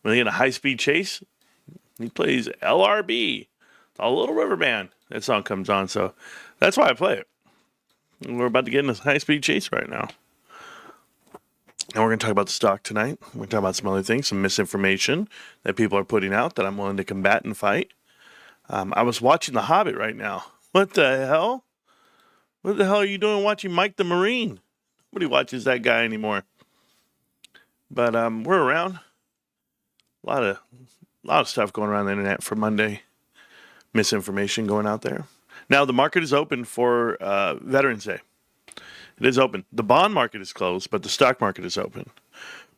when they get a high-speed chase, he plays LRB, the Little River Band. That song comes on, so that's why I play it. We're about to get in a high-speed chase right now. And we're going to talk about the stock tonight. We're going to talk about some other things, some misinformation that people are putting out that I'm willing to combat and fight. I was watching The Hobbit right now. What the hell? What the hell are you doing watching Mike the Marine? Nobody watches that guy anymore. But we're around. A lot of stuff going around the internet for Monday. Misinformation going out there. Now the market is open for Veterans Day. It is open. The bond market is closed, but the stock market is open.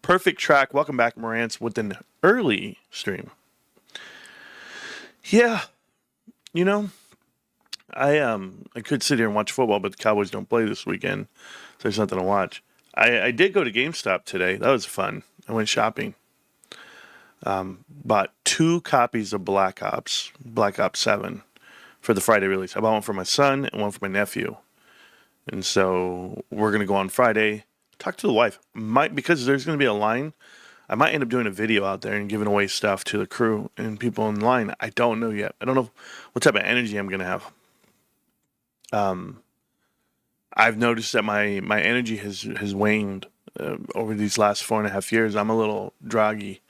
Perfect track. Welcome back, Morantz, with an early stream. Yeah, you know, I could sit here and watch football, but the Cowboys don't play this weekend, so there's nothing to watch. I did go to GameStop today. That was fun. I went shopping. Bought 2 copies of Black Ops 7 for the Friday release. I bought one for my son and one for my nephew. And so we're going to go on Friday, talk to the wife. Because there's going to be a line, I might end up doing a video out there and giving away stuff to the crew and people in line. I don't know yet. I don't know what type of energy I'm going to have. I've noticed that my energy has waned over these last 4.5 years. I'm a little droggy,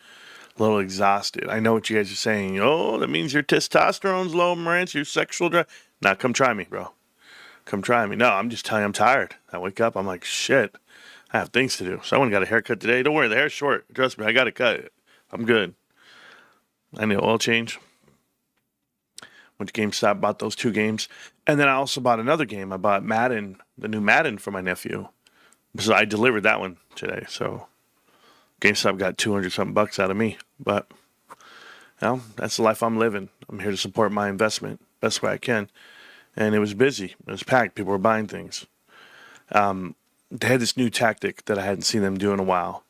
a little exhausted. I know what you guys are saying. Oh, that means your testosterone's low, Marantz, your sexual drive. Now, come try me, bro. Come try me. No, I'm just telling you, I'm tired. I wake up, I'm like, shit, I have things to do. So I went and got a haircut today. Don't worry, the hair's short. Trust me, I got to cut it. I'm good. I need an oil change. Went to GameStop, bought those 2 games. And then I also bought another game. I bought Madden, the new Madden for my nephew. So I delivered that one today. So GameStop got 200-something bucks out of me. But, that's the life I'm living. I'm here to support my investment best way I can. And it was busy. It was packed. People were buying things. They had this new tactic that I hadn't seen them do in a while.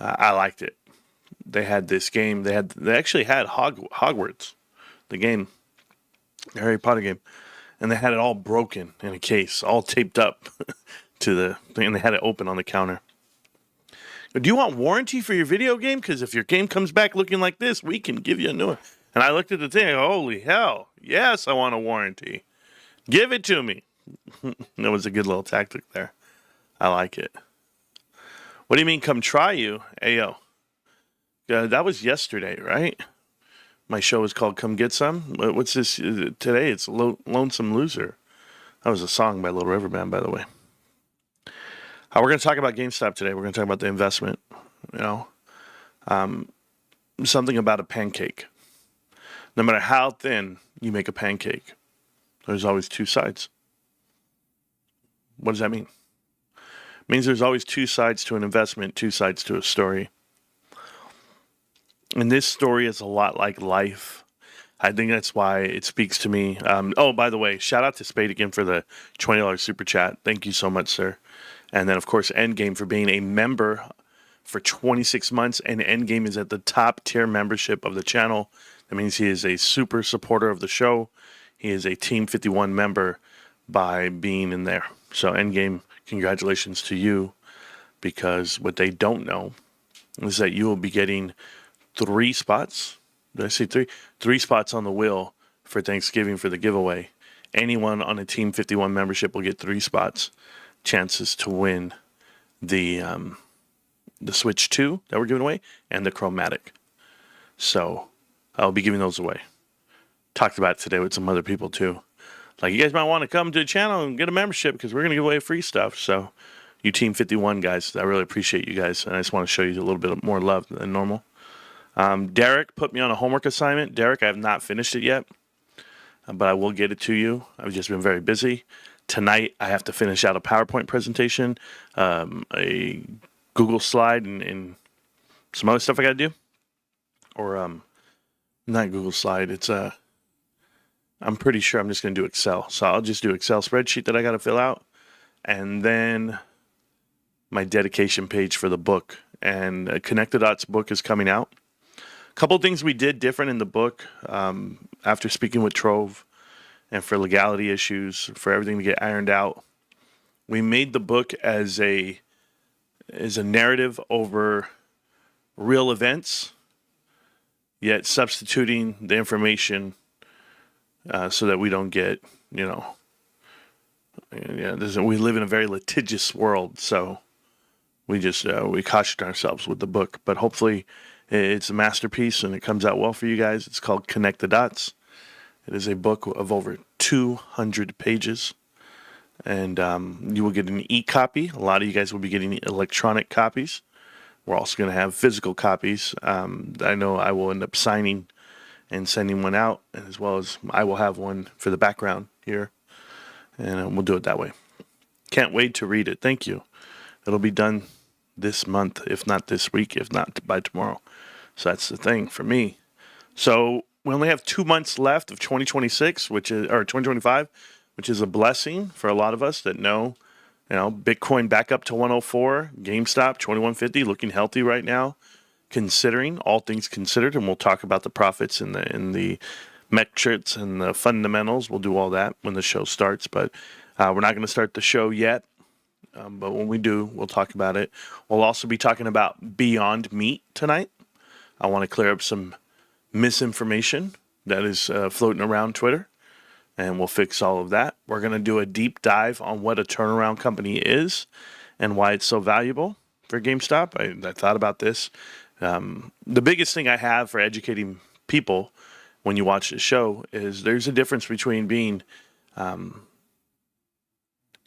I liked it. They had this game. They actually had Hogwarts, the game, the Harry Potter game, and they had it all broken in a case, all taped up to the thing, and they had it open on the counter. Do you want warranty for your video game? Because if your game comes back looking like this, we can give you a new one. And I looked at the thing. Holy hell! Yes, I want a warranty. Give it to me. That was a good little tactic there. I like it. What do you mean, come try you? Ayo. That was yesterday, right? My show was called Come Get Some. What's this? Today it's Lonesome Loser. That was a song by Little River Band, by the way. We're going to talk about GameStop today. We're going to talk about the investment. Something about a pancake. No matter how thin you make a pancake, there's always 2 sides. What does that mean? It means there's always 2 sides to an investment, 2 sides to a story. And this story is a lot like life. I think that's why it speaks to me. By the way, shout out to Spade again for the $20 super chat. Thank you so much, sir. And then, of course, Endgame for being a member for 26 months. And Endgame is at the top tier membership of the channel. That means he is a super supporter of the show. He is a Team 51 member by being in there. So, Endgame, congratulations to you, because what they don't know is that you will be getting 3 spots. Did I say 3? 3 spots on the wheel for Thanksgiving for the giveaway. Anyone on a Team 51 membership will get 3 spots. Chances to win the Switch 2 that we're giving away and the Chromatic. So, I'll be giving those away. Talked about it today with some other people too. Like, you guys might want to come to the channel and get a membership because we're going to give away free stuff. So, you Team 51 guys, I really appreciate you guys. And I just want to show you a little bit more love than normal. Derek put me on a homework assignment. Derek, I have not finished it yet, but I will get it to you. I've just been very busy. Tonight, I have to finish out a PowerPoint presentation, a Google slide, and some other stuff I got to do. Or, not Google slide. It's I'm pretty sure I'm just going to do Excel. So I'll just do Excel spreadsheet that I got to fill out. And then my dedication page for the book. And Connect the Dots book is coming out. A couple of things we did different in the book after speaking with Trove and for legality issues, for everything to get ironed out. We made the book as a narrative over real events, yet substituting the information so that we don't get, we live in a very litigious world, so we just we caution ourselves with the book. But hopefully it's a masterpiece and it comes out well for you guys. It's called Connect the Dots. It is a book of over 200 pages, and you will get an e-copy. A lot of you guys will be getting electronic copies. We're also going to have physical copies. I know I will end up signing and sending one out, and as well as I will have one for the background here, and we'll do it that way. Can't wait to read it. Thank you. It'll be done this month, if not this week, if not by tomorrow. So that's the thing for me. So we only have 2 months left of 2026, or 2025, which is a blessing for a lot of us that know, Bitcoin back up to 104, GameStop 2150, looking healthy right now, considering all things considered, and we'll talk about the profits and the metrics and the fundamentals. We'll do all that when the show starts, but we're not going to start the show yet. But when we do, we'll talk about it. We'll also be talking about Beyond Meat tonight. I want to clear up some misinformation that is floating around Twitter, and we'll fix all of that. We're going to do a deep dive on what a turnaround company is and why it's so valuable for GameStop. I thought about this. The biggest thing I have for educating people when you watch the show is there's a difference between being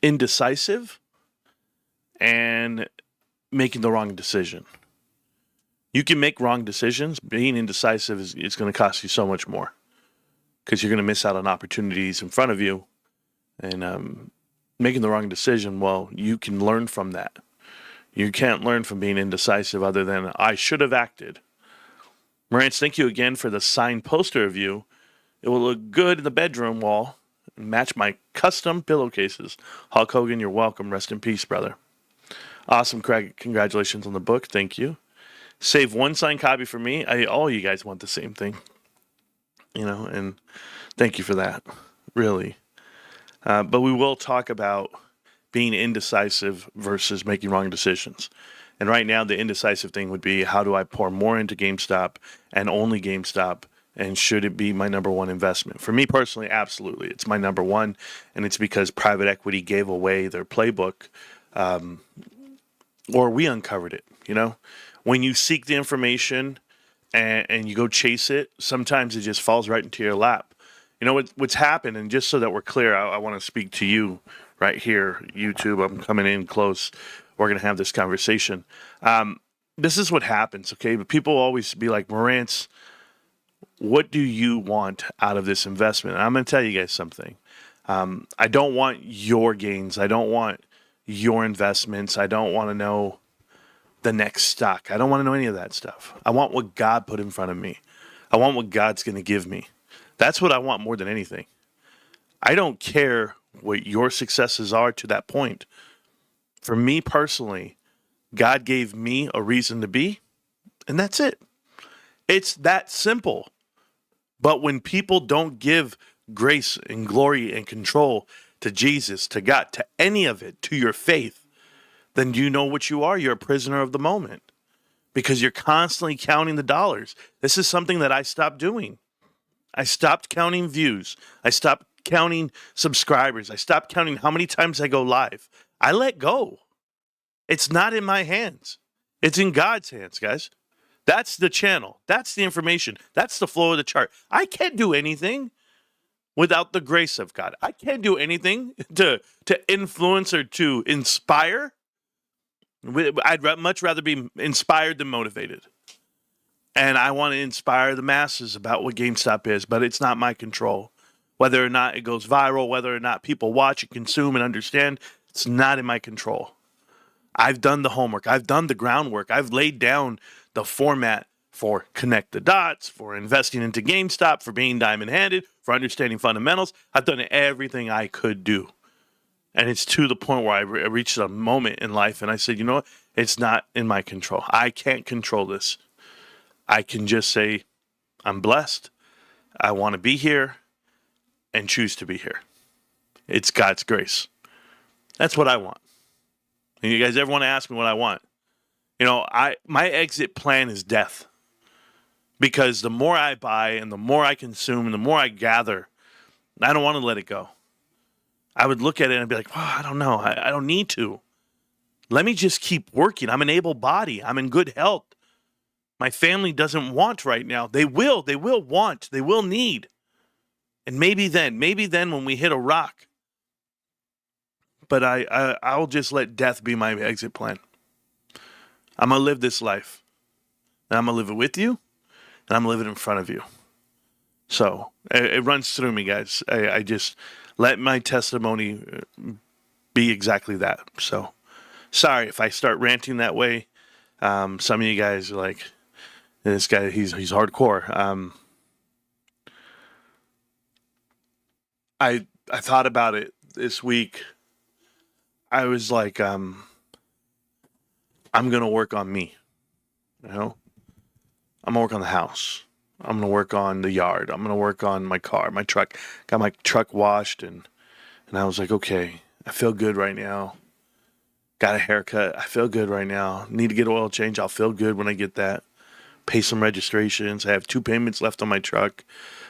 indecisive and making the wrong decision. You can make wrong decisions. Being indecisive is going to cost you so much more because you're going to miss out on opportunities in front of you. And making the wrong decision, well, you can learn from that. You can't learn from being indecisive other than I should have acted. Marantz, thank you again for the signed poster of you. It will look good in the bedroom wall and match my custom pillowcases. Hulk Hogan, you're welcome. Rest in peace, brother. Awesome, Craig. Congratulations on the book. Thank you. Save one signed copy for me. All you guys want the same thing. And thank you for that. Really. But we will talk about being indecisive versus making wrong decisions. And right now, the indecisive thing would be, how do I pour more into GameStop and only GameStop? And should it be my number one investment? For me personally, absolutely. It's my number one. And it's because private equity gave away their playbook. Or we uncovered it. When you seek the information and you go chase it, sometimes it just falls right into your lap. What's happened, and just so that we're clear, I want to speak to you right here, YouTube. I'm coming in close. We're going to have this conversation. This is what happens, okay? But people always be like, Marantz, what do you want out of this investment? And I'm going to tell you guys something. I don't want your gains. I don't want your investments. I don't want to know the next stock. I don't want to know any of that stuff. I want what God put in front of me. I want what God's going to give me. That's what I want more than anything. I don't care what your successes are to that point. For me personally, God gave me a reason to be, and that's it. It's that simple. But when people don't give grace and glory and control to Jesus, to God, to any of it, to your faith, then you know what you are. You're a prisoner of the moment because you're constantly counting the dollars. This is something that I stopped doing. I stopped counting views. I stopped counting subscribers. I stopped counting how many times I go live. I let go. It's not in my hands. It's in God's hands, guys. That's the channel. That's the information. That's the flow of the chart. I can't do anything without the grace of God. I can't do anything to influence or to inspire. I'd much rather be inspired than motivated. And I want to inspire the masses about what GameStop is, but it's not my control. Whether or not it goes viral, whether or not people watch and consume and understand, it's not in my control. I've done the homework. I've done the groundwork. I've laid down the format for Connect the Dots, for investing into GameStop, for being diamond-handed, for understanding fundamentals. I've done everything I could do. And it's to the point where I reached a moment in life and I said, you know what? It's not in my control. I can't control this. I can just say, I'm blessed. I want to be here and choose to be here. It's God's grace. That's what I want. And you guys ever want to ask me what I want? My exit plan is death, because the more I buy and the more I consume and the more I gather, I don't want to let it go. I would look at it and be like, well, I don't know. I don't need to. Let me just keep working. I'm an able body. I'm in good health. My family doesn't want right now. They will want. They will need. And maybe then when we hit a rock. But I'll just let death be my exit plan. I'm going to live this life. And I'm going to live it with you. And I'm going to live it in front of you. So it runs through me, guys. I just let my testimony be exactly that. So sorry if I start ranting that way. Some of you guys are like, this guy, he's hardcore. I thought about it this week. I was like, I'm gonna work on me. I'm gonna work on the house. I'm gonna work on the yard. I'm gonna work on my car, my truck. Got my truck washed, and I was like, okay, I feel good right now. Got a haircut. I feel good right now. Need to get oil change. I'll feel good when I get that. Pay some registrations. I have 2 payments left on my truck.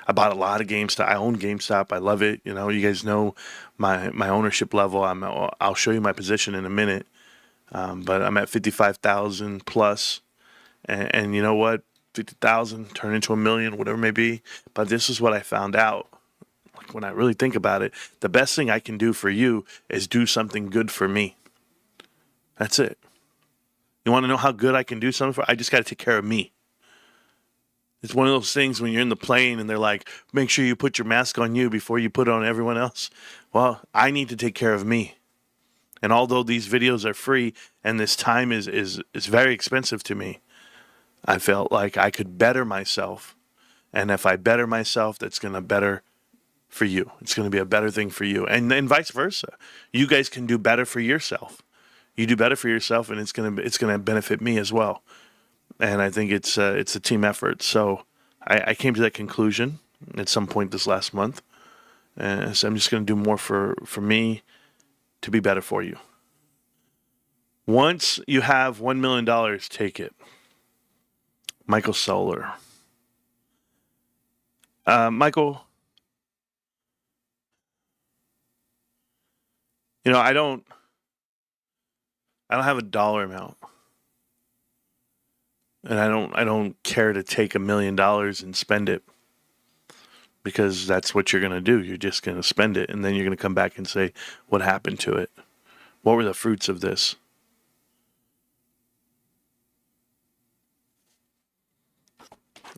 I bought a lot of GameStop. I own GameStop. I love it. You guys know my ownership level. I'll show you my position in a minute. But I'm at 55,000 plus, and you know what? 50,000 turn into $1 million, whatever it may be. But this is what I found out. Like, when I really think about it, the best thing I can do for you is do something good for me. That's it. You want to know how good I can do something for? I just got to take care of me. It's one of those things when you're in the plane and they're like, make sure you put your mask on you before you put it on everyone else. Well, I need to take care of me. And although these videos are free and this time is very expensive to me, I felt like I could better myself. And if I better myself, that's going to better for you. It's going to be a better thing for you. And vice versa. You guys can do better for yourself. You do better for yourself, and it's going to benefit me as well. And I think it's a team effort. So I came to that conclusion at some point this last month. And so I'm just going to do more for me to be better for you. Once you have $1 million, take it. Michael Solar. Michael, I don't have a dollar amount. And I don't care to take $1 million and spend it, because that's what you're going to do. You're just going to spend it, and then you're going to come back and say, what happened to it? What were the fruits of this?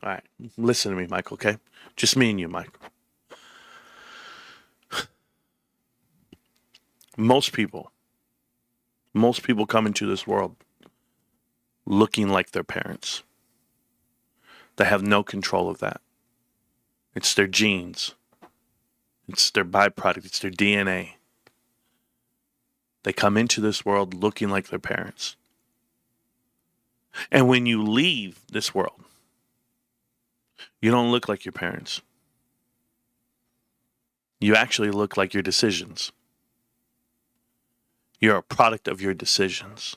All right, listen to me, Michael, okay? Just me and you, Mike. Most people come into this world looking like their parents. They have no control of that. It's their genes. It's their byproduct. It's their DNA. They come into this world looking like their parents. And when you leave this world, you don't look like your parents. You actually look like your decisions. You're a product of your decisions.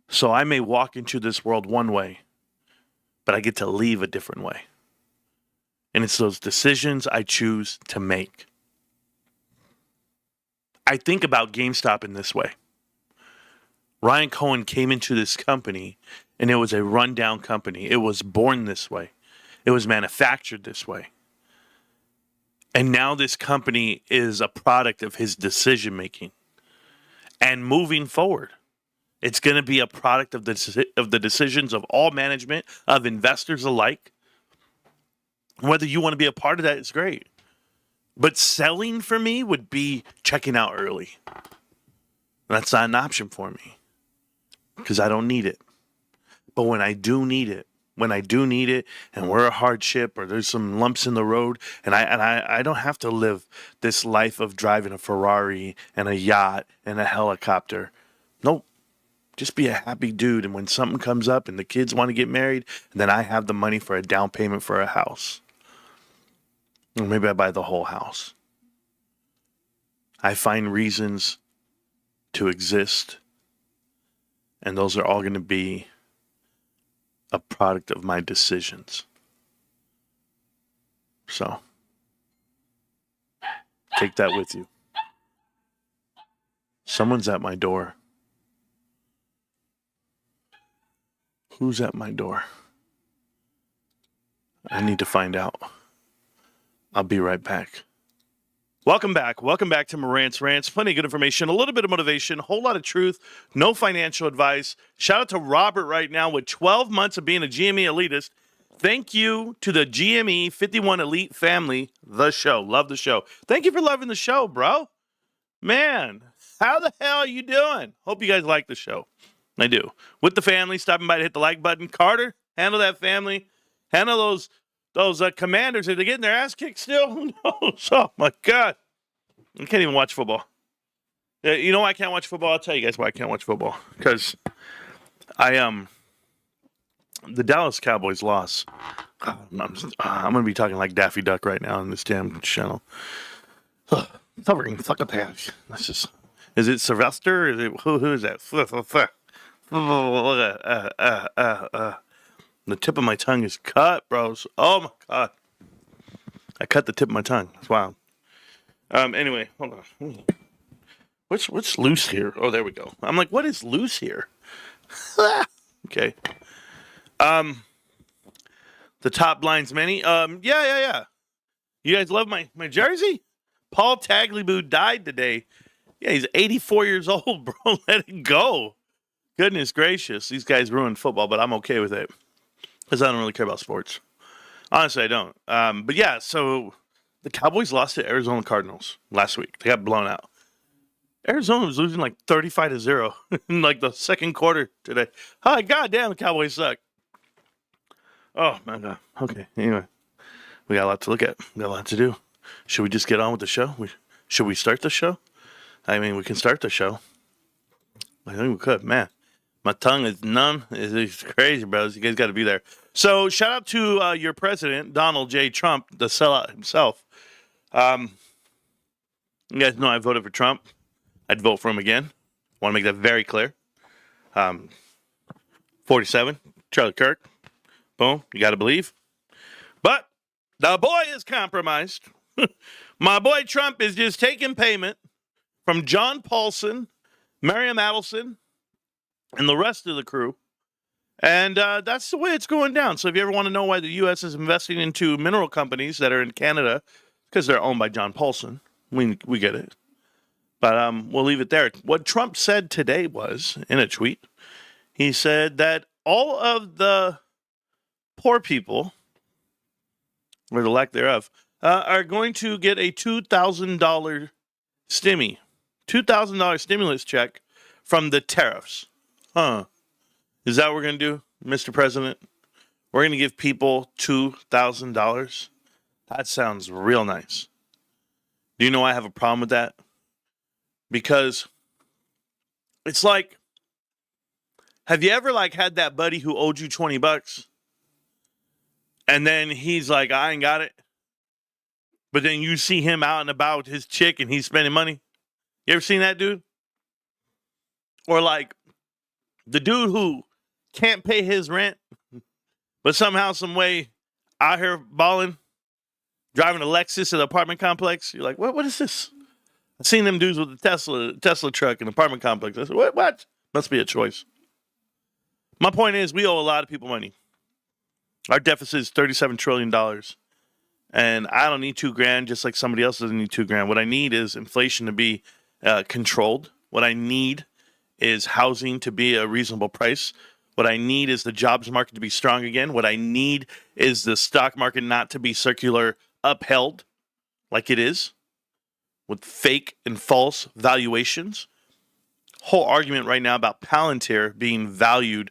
So I may walk into this world one way, but I get to leave a different way. And it's those decisions I choose to make. I think about GameStop in this way. Ryan Cohen came into this company, and it was a rundown company. It was born this way. It was manufactured this way. And now this company is a product of his decision making. And moving forward, it's going to be a product of the decisions of all management, of investors alike. Whether you want to be a part of that is great. But selling for me would be checking out early. That's not an option for me, because I don't need it. But when I do need it, and we're a hardship or there's some lumps in the road, and I don't have to live this life of driving a Ferrari and a yacht and a helicopter. Nope. Just be a happy dude. And when something comes up and the kids want to get married, then I have the money for a down payment for a house. Or maybe I buy the whole house. I find reasons to exist And those are all going to be a product of my decisions. So take that with you. Someone's at my door. Who's at my door? I need to find out. I'll be right back. Welcome back. Welcome back to Morant's Rants. Plenty of good information, a little bit of motivation, a whole lot of truth, no financial advice. Shout out to Robert right now with 12 months of being a GME elitist. Thank you to the GME 51 Elite family, the show. Love the show. Thank you for loving the show, bro. Man, how the hell are you doing? Hope you guys like the show. I do. With the family, stopping by to hit the like button. Carter, handle that family. Handle those commanders. Are they getting their ass kicked still? Who knows? Oh, my God. I can't even watch football. You know why I can't watch football? I'll tell you guys why I can't watch football. Because the Dallas Cowboys lost. I'm going to be talking like Daffy Duck right now on this damn channel. Covering fucking pants. Is it Sylvester? Is it who is that? The tip of my tongue is cut, bros. Oh my God. I cut the tip of my tongue. That's wild. Anyway, hold on. What's loose here? Oh, there we go. I'm like, what is loose here? Okay. The top blinds many. Yeah. You guys love my jersey? Paul Tagliabue died today. Yeah, he's 84 years old, bro. Let it go. Goodness gracious. These guys ruined football, but I'm okay with it. Because I don't really care about sports. Honestly, I don't. But yeah, so the Cowboys lost to Arizona Cardinals last week. They got blown out. Arizona was losing like 35-0 in like the second quarter today. Hi, goddamn, the Cowboys suck. Oh, my God. Okay, anyway. We got a lot to look at. We got a lot to do. Should we just get on with the show? Should we start the show? I mean, we can start the show. I think we could. Man, my tongue is numb. It's crazy, bros. You guys got to be there. So, shout out to your president, Donald J. Trump, the sellout himself. You guys know I voted for Trump. I'd vote for him again. Want to make that very clear. 47, Charlie Kirk. Boom. You got to believe. But the boy is compromised. My boy Trump is just taking payment from John Paulson, Miriam Adelson, and the rest of the crew. And that's the way it's going down. So if you ever want to know why the U.S. is investing into mineral companies that are in Canada, because they're owned by John Paulson, we get it. But we'll leave it there. What Trump said today was, in a tweet, he said that all of the poor people, or the lack thereof, are going to get a $2,000 $2,000 stimulus check from the tariffs. Huh. Is that what we're going to do, Mr. President? We're going to give people $2,000? That sounds real nice. Do you know I have a problem with that? Because it's like, have you ever had that buddy who owed you $20 and then he's like, I ain't got it. But then you see him out and about with his chick and he's spending money. You ever seen that dude? Or the dude who can't pay his rent, but somehow, some way, out here balling, driving a Lexus at an apartment complex. You're like, what is this? I've seen them dudes with the Tesla truck in an apartment complex. I said, what? Must be a choice. My point is, we owe a lot of people money. Our deficit is $37 trillion. And I don't need $2,000, just like somebody else doesn't need $2,000. What I need is inflation to be controlled. What I need is housing to be a reasonable price. What I need is the jobs market to be strong again. What I need is the stock market not to be circular upheld like it is with fake and false valuations. Whole argument right now about Palantir being valued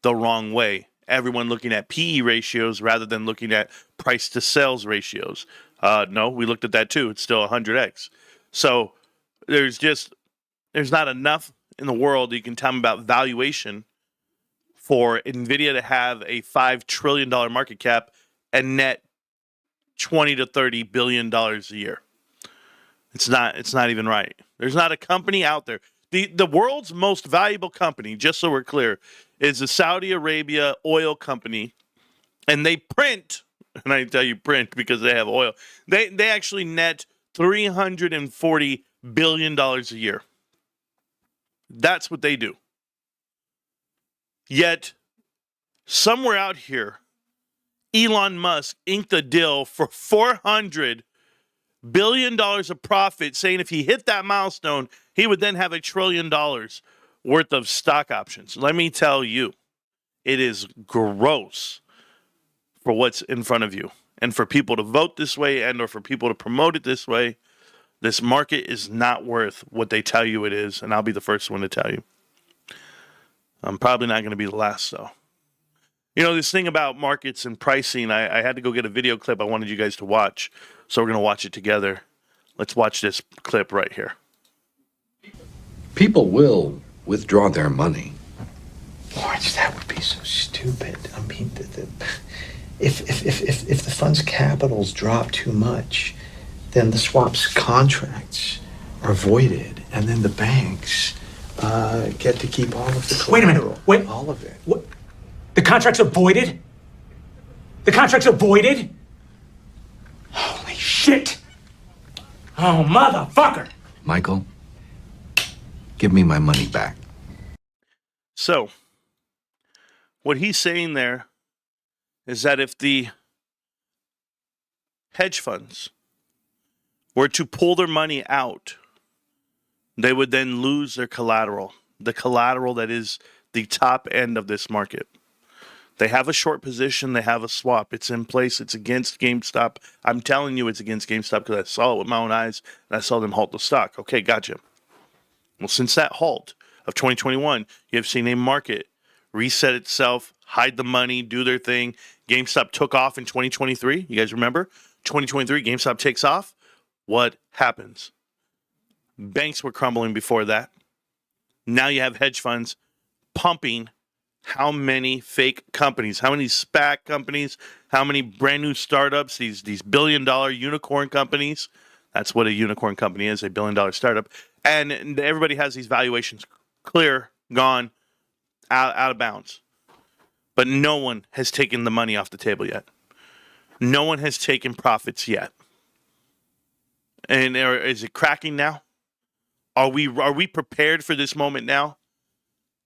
the wrong way. Everyone looking at PE ratios rather than looking at price to sales ratios. No, we looked at that too. It's still 100x. So there's not enough in the world that you can tell me about valuation for NVIDIA to have a $5 trillion market cap and net $20 to $30 billion a year. It's not even right. There's not a company out there. The world's most valuable company, just so we're clear, is the Saudi Arabia oil company, and they print, and I tell you print because they have oil. They actually net $340 billion a year. That's what they do. Yet, somewhere out here, Elon Musk inked a deal for $400 billion of profit, saying if he hit that milestone, he would then have $1 trillion worth of stock options. Let me tell you, it is gross for what's in front of you. And for people to vote this way and or for people to promote it this way, this market is not worth what they tell you it is, and I'll be the first one to tell you. I'm probably not going to be the last, though. You know, this thing about markets and pricing, I had to go get a video clip I wanted you guys to watch, so we're going to watch it together. Let's watch this clip right here. People will withdraw their money. Lawrence, that would be so stupid. I mean, if the fund's capitals drop too much, then the swap's contracts are voided, and then the banks get to keep all of the collateral. Wait a minute. Wait. All of it. What? The contracts are voided? The contracts are voided? Holy shit! Oh, motherfucker! Michael, give me my money back. So, what he's saying there is that if the hedge funds were to pull their money out, they would then lose their collateral, the collateral that is the top end of this market. They have a short position. They have a swap. It's in place. It's against GameStop. I'm telling you it's against GameStop because I saw it with my own eyes, and I saw them halt the stock. Okay, gotcha. Well, since that halt of 2021, you have seen a market reset itself, hide the money, do their thing. GameStop took off in 2023. You guys remember? 2023, GameStop takes off. What happens? Banks were crumbling before that. Now you have hedge funds pumping how many fake companies, how many SPAC companies, how many brand new startups, these billion-dollar unicorn companies. That's what a unicorn company is, a billion-dollar startup. And everybody has these valuations clear, gone, out of bounds. But no one has taken the money off the table yet. No one has taken profits yet. And is it cracking now? Are we prepared for this moment now?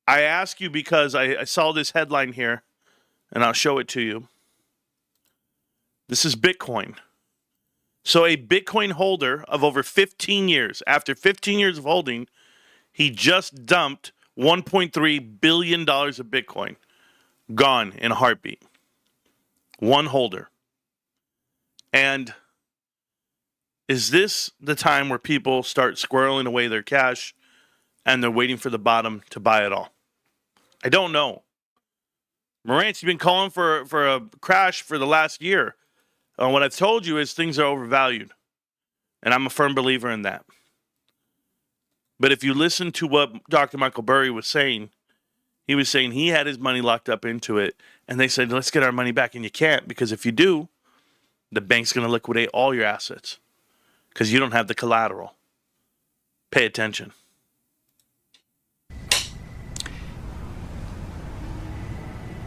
I ask you because I saw this headline here, and I'll show it to you. This is Bitcoin. So a Bitcoin holder of over 15 years, after 15 years of holding, he just dumped $1.3 billion of Bitcoin. Gone in a heartbeat. One holder. And is this the time where people start squirreling away their cash and they're waiting for the bottom to buy it all? I don't know. Morantz, you've been calling for a crash for the last year. What I've told you is things are overvalued. And I'm a firm believer in that. But if you listen to what Dr. Michael Burry was saying, he was saying he had his money locked up into it. And they said, let's get our money back. And you can't, because if you do, the bank's going to liquidate all your assets because you don't have the collateral. Pay attention.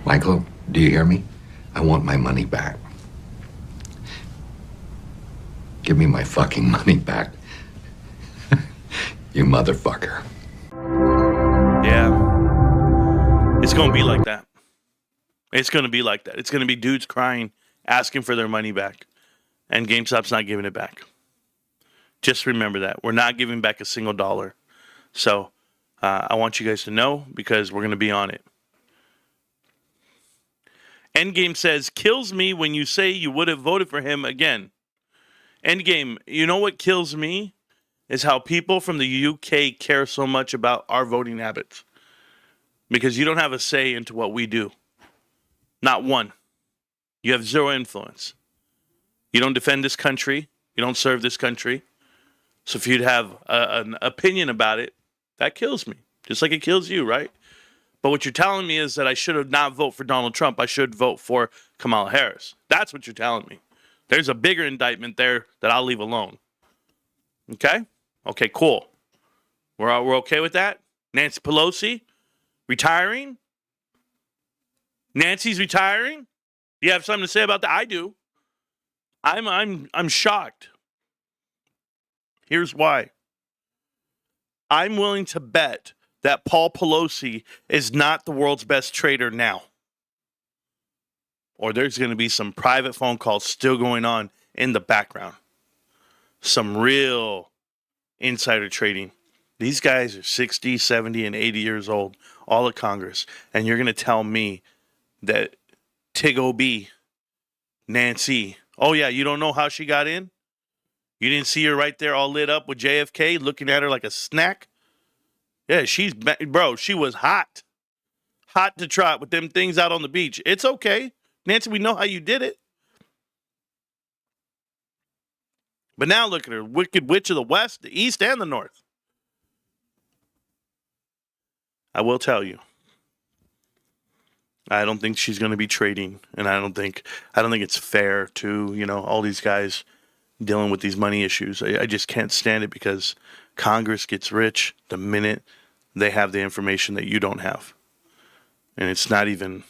Michael, do you hear me? I want my money back. Give me my fucking money back. You motherfucker. Yeah. It's going to be like that. It's going to be like that. It's going to be dudes crying, asking for their money back. And GameStop's not giving it back. Just remember that. We're not giving back a single dollar. So I want you guys to know because we're going to be on it. Endgame says, kills me when you say you would have voted for him again. Endgame, you know what kills me? Is how people from the UK care so much about our voting habits. Because you don't have a say into what we do. Not one. You have zero influence. You don't defend this country. You don't serve this country. So if you'd have an opinion about it, that kills me. Just like it kills you, right? But what you're telling me is that I should have not voted for Donald Trump. I should vote for Kamala Harris. That's what you're telling me. There's a bigger indictment there that I'll leave alone. Okay? Okay, cool. We're okay with that? Nancy Pelosi retiring? Nancy's retiring? You have something to say about that? I do. I'm shocked. Here's why. I'm willing to bet that Paul Pelosi is not the world's best trader now. Or there's going to be some private phone calls still going on in the background. Some real insider trading. These guys are 60, 70, and 80 years old, all of Congress. And you're going to tell me that Tig O.B., Nancy, oh yeah, you don't know how she got in? You didn't see her right there all lit up with JFK looking at her like a snack? Yeah, she was hot. Hot to trot with them things out on the beach. It's okay. Nancy, we know how you did it. But now look at her, wicked witch of the West, the East, and the North. I will tell you, I don't think she's going to be trading, and I don't think it's fair to, all these guys dealing with these money issues. I just can't stand it because Congress gets rich the minute they have the information that you don't have. And it's not even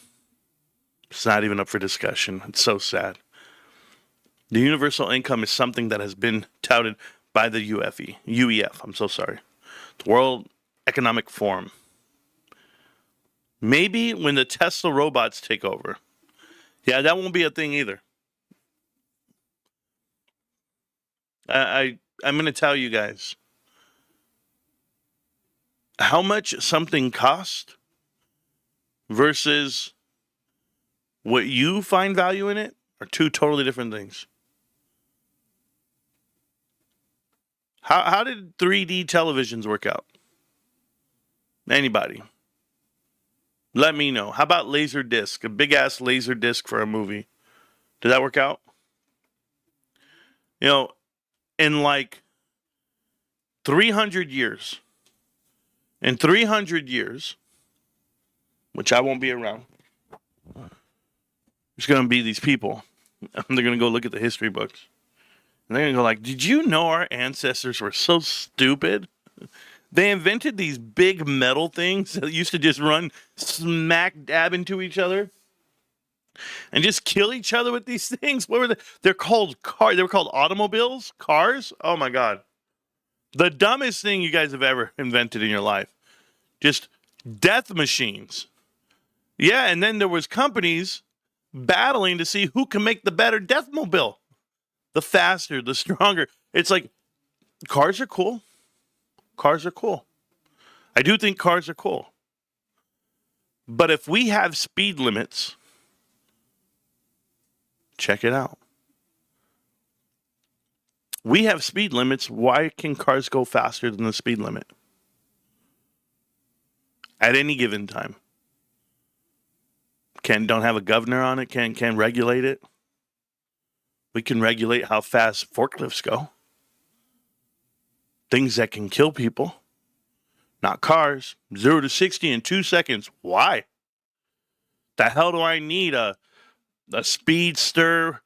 up for discussion. It's so sad. The universal income is something that has been touted by the UEF. I'm so sorry. The World Economic Forum. Maybe when the Tesla robots take over. Yeah, that won't be a thing either. I'm going to tell you guys how much something costs versus what you find value in it are two totally different things. How did 3D televisions work out? Anybody? Let me know. How about laser disc? A big ass laser disc for a movie. Did that work out? In like 300 years. In 300 years, which I won't be around, there's going to be these people. And they're going to go look at the history books. And they're going to go like, did you know our ancestors were so stupid? They invented these big metal things that used to just run smack dab into each other and just kill each other with these things. What were they? They're called cars. They were called automobiles, cars. Oh my God. The dumbest thing you guys have ever invented in your life. Just death machines. Yeah, and then there was companies battling to see who can make the better deathmobile. The faster, the stronger. It's like, cars are cool. Cars are cool. I do think cars are cool. But if we have speed limits, check it out. We have speed limits. Why can cars go faster than the speed limit? At any given time. Don't have a governor on it, can't regulate it. We can regulate how fast forklifts go. Things that can kill people. Not cars. 0 to 60 in 2 seconds. Why? The hell do I need a speedster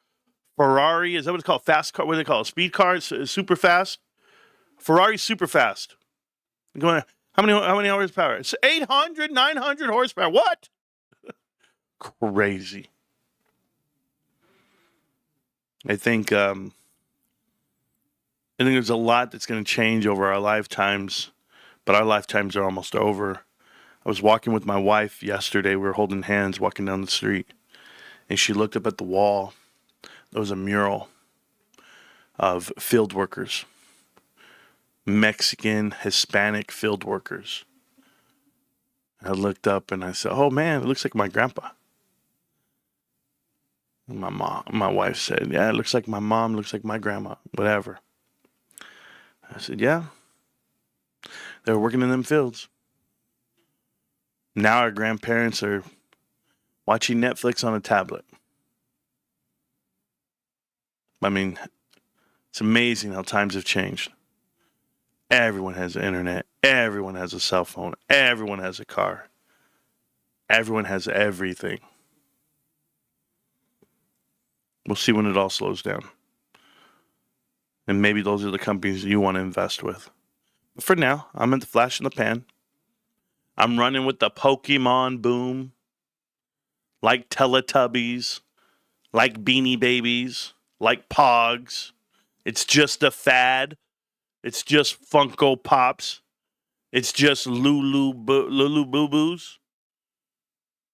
Ferrari? Is that what it's called? Fast car? What do they call it? Speed cars? Super fast? Ferrari super fast. Going, how many horsepower? It's 800, 900 horsepower. What? Crazy. I think there's a lot that's going to change over our lifetimes, but our lifetimes are almost over. I was walking with my wife yesterday. We were holding hands walking down the street, and she looked up at the wall. There was a mural of field workers, Mexican, Hispanic field workers. I looked up and I said, "Oh man, it looks like my grandpa." And my wife said, "Yeah, it looks like my mom, looks like my grandma, whatever." I said, "Yeah, they were working in them fields. Now our grandparents are watching Netflix on a tablet." I mean, it's amazing how times have changed. Everyone has the internet. Everyone has a cell phone. Everyone has a car. Everyone has everything. We'll see when it all slows down. And maybe those are the companies you want to invest with. For now, I'm in the flash in the pan. I'm running with the Pokemon boom, like Teletubbies, like Beanie Babies, like Pogs. It's just a fad. It's just Funko Pops. It's just Lulu Boo Boos.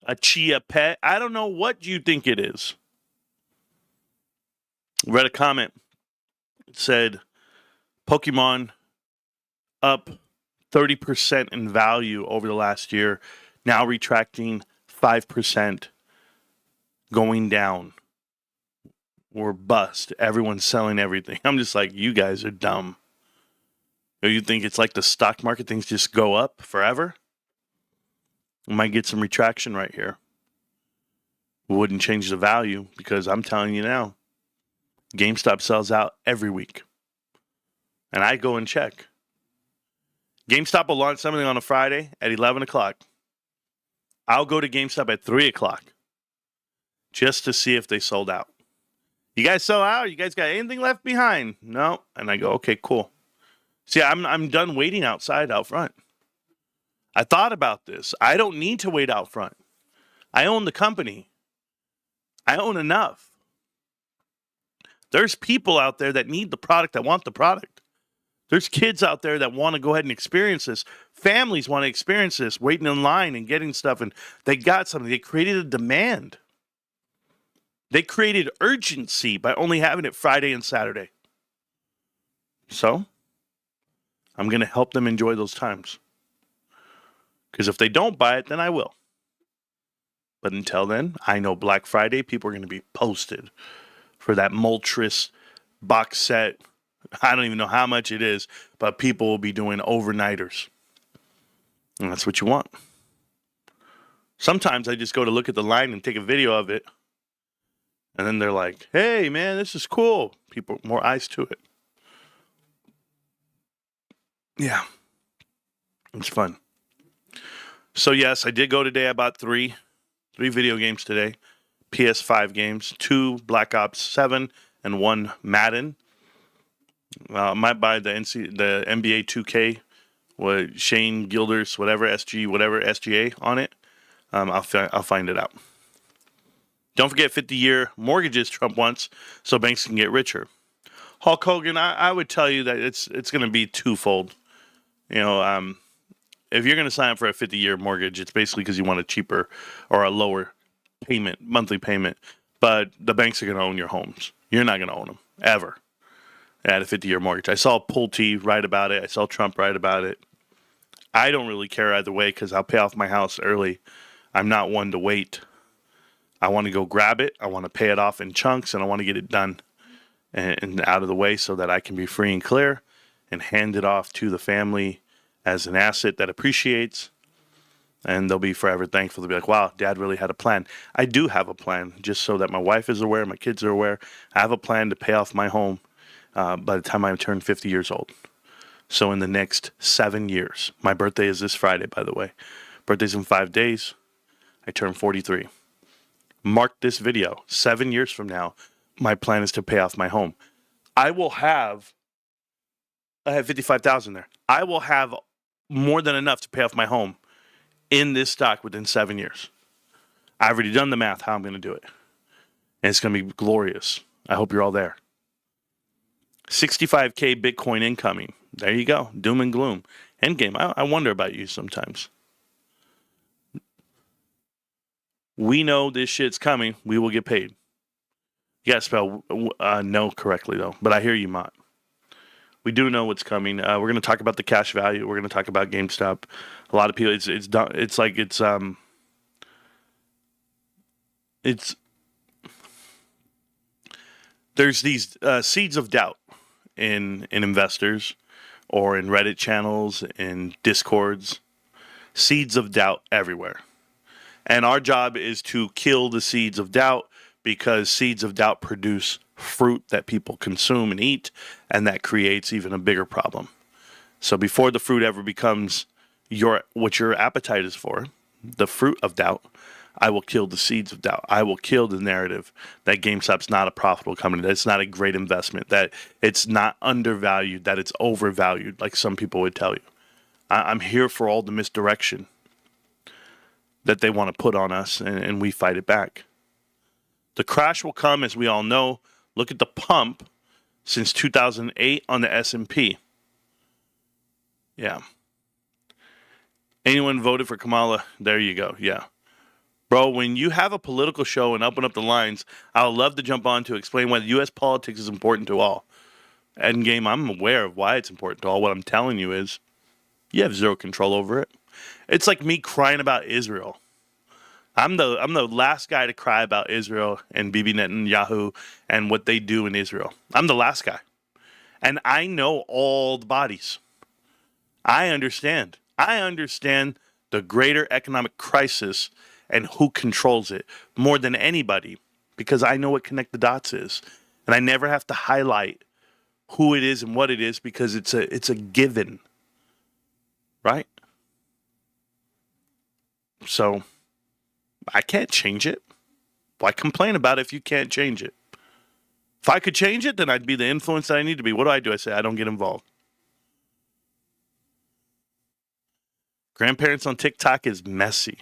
A Chia Pet. I don't know what you think it is. Read a comment. It said Pokemon up 30% in value over the last year, now retracting 5%, going down. We're bust. Everyone's selling everything. I'm just like, you guys are dumb. You think it's like the stock market, things just go up forever? We might get some retraction right here. Wouldn't change the value because I'm telling you now, GameStop sells out every week. And I go and check. GameStop will launch something on a Friday at 11 o'clock. I'll go to GameStop at 3 o'clock just to see if they sold out. You guys sell out? You guys got anything left behind? No. And I go, okay, cool. See, I'm done waiting outside out front. I thought about this. I don't need to wait out front. I own the company. I own enough. There's people out there that need the product, that want the product. There's kids out there that want to go ahead and experience this. Families want to experience this, waiting in line and getting stuff, and they got something. They created a demand. They created urgency by only having it Friday and Saturday. So, I'm going to help them enjoy those times. Because if they don't buy it, then I will. But until then, I know Black Friday, people are going to be posted for that Moltres box set. I don't even know how much it is, but people will be doing overnighters. And that's what you want. Sometimes I just go to look at the line and take a video of it. And then they're like, hey, man, this is cool. People, more eyes to it. Yeah. It's fun. So, yes, I did go today. I bought three video games today. PS5 games, 2 Black Ops 7 and 1 Madden. I might buy the NBA 2K with Shane Gilders, whatever SGA on it. I'll find it out. Don't forget 50-year mortgages Trump wants so banks can get richer. Hulk Hogan, I would tell you that it's going to be twofold. You know, if you're going to sign up for a 50-year mortgage, it's basically because you want a cheaper or a lower monthly payment. But the banks are going to own your homes. You're not going to own them, ever, at a 50-year mortgage. I saw Pulte write about it. I saw Trump write about it. I don't really care either way because I'll pay off my house early. I'm not one to wait. I want to go grab it. I want to pay it off in chunks, and I want to get it done and out of the way so that I can be free and clear and hand it off to the family as an asset that appreciates. And they'll be forever thankful to be like, wow, Dad really had a plan. I do have a plan, just so that my wife is aware, my kids are aware. I have a plan to pay off my home by the time I turn 50 years old. So in the next 7 years, my birthday is this Friday, by the way. Birthday's in 5 days. I turn 43. Mark this video. 7 years from now, my plan is to pay off my home. I have $55,000 there. I will have more than enough to pay off my home in this stock within 7 years. I've already done the math how I'm going to do it. And it's going to be glorious. I hope you're all there. 65K Bitcoin incoming. There you go. Doom and gloom. Endgame. I wonder about you sometimes. We know this shit's coming. We will get paid. You gotta spell no correctly, though. But I hear you, Mott. We do know what's coming. We're going to talk about the cash value. We're going to talk about GameStop. A lot of people, there's these seeds of doubt in investors or in Reddit channels, in Discords. Seeds of doubt everywhere. And our job is to kill the seeds of doubt, because seeds of doubt produce fruit that people consume and eat, and that creates even a bigger problem. So before the fruit ever becomes what your appetite is for, the fruit of doubt, I will kill the seeds of doubt. I will kill the narrative that GameStop's not a profitable company, that it's not a great investment, that it's not undervalued, that it's overvalued, like some people would tell you. I'm here for all the misdirection that they want to put on us, and we fight it back. The crash will come, as we all know. Look at the pump since 2008 on the S&P. Yeah. Anyone voted for Kamala? There you go. Yeah. Bro, when you have a political show and open up the lines, I'll love to jump on to explain why U.S. politics is important to all. Endgame, I'm aware of why it's important to all. What I'm telling you is you have zero control over it. It's like me crying about Israel. I'm the last guy to cry about Israel and Bibi Netanyahu and what they do in Israel. I'm the last guy. And I know all the bodies. I understand. I understand the greater economic crisis and who controls it more than anybody, because I know what connect the dots is. And I never have to highlight who it is and what it is, because it's a given. Right? So I can't change it. Why complain about it if you can't change it? If I could change it, then I'd be the influence that I need to be. What do? I say I don't get involved. Grandparents on TikTok is messy.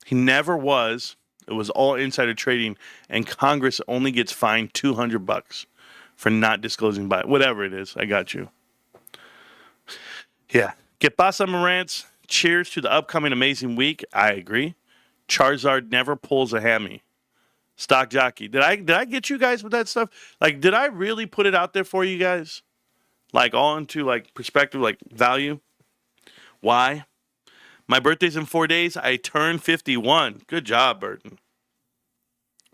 He never was. It was all insider trading, and Congress only gets fined $200 for not disclosing by whatever it is. I got you. Yeah. Get Basa Morantz. Cheers to the upcoming amazing week. I agree. Charizard never pulls a hammy. Stock jockey. Did I get you guys with that stuff? Like, did I really put it out there for you guys? Like, all into like perspective, like value. Why? My birthday's in 4 days. I turn 51. Good job, Burton.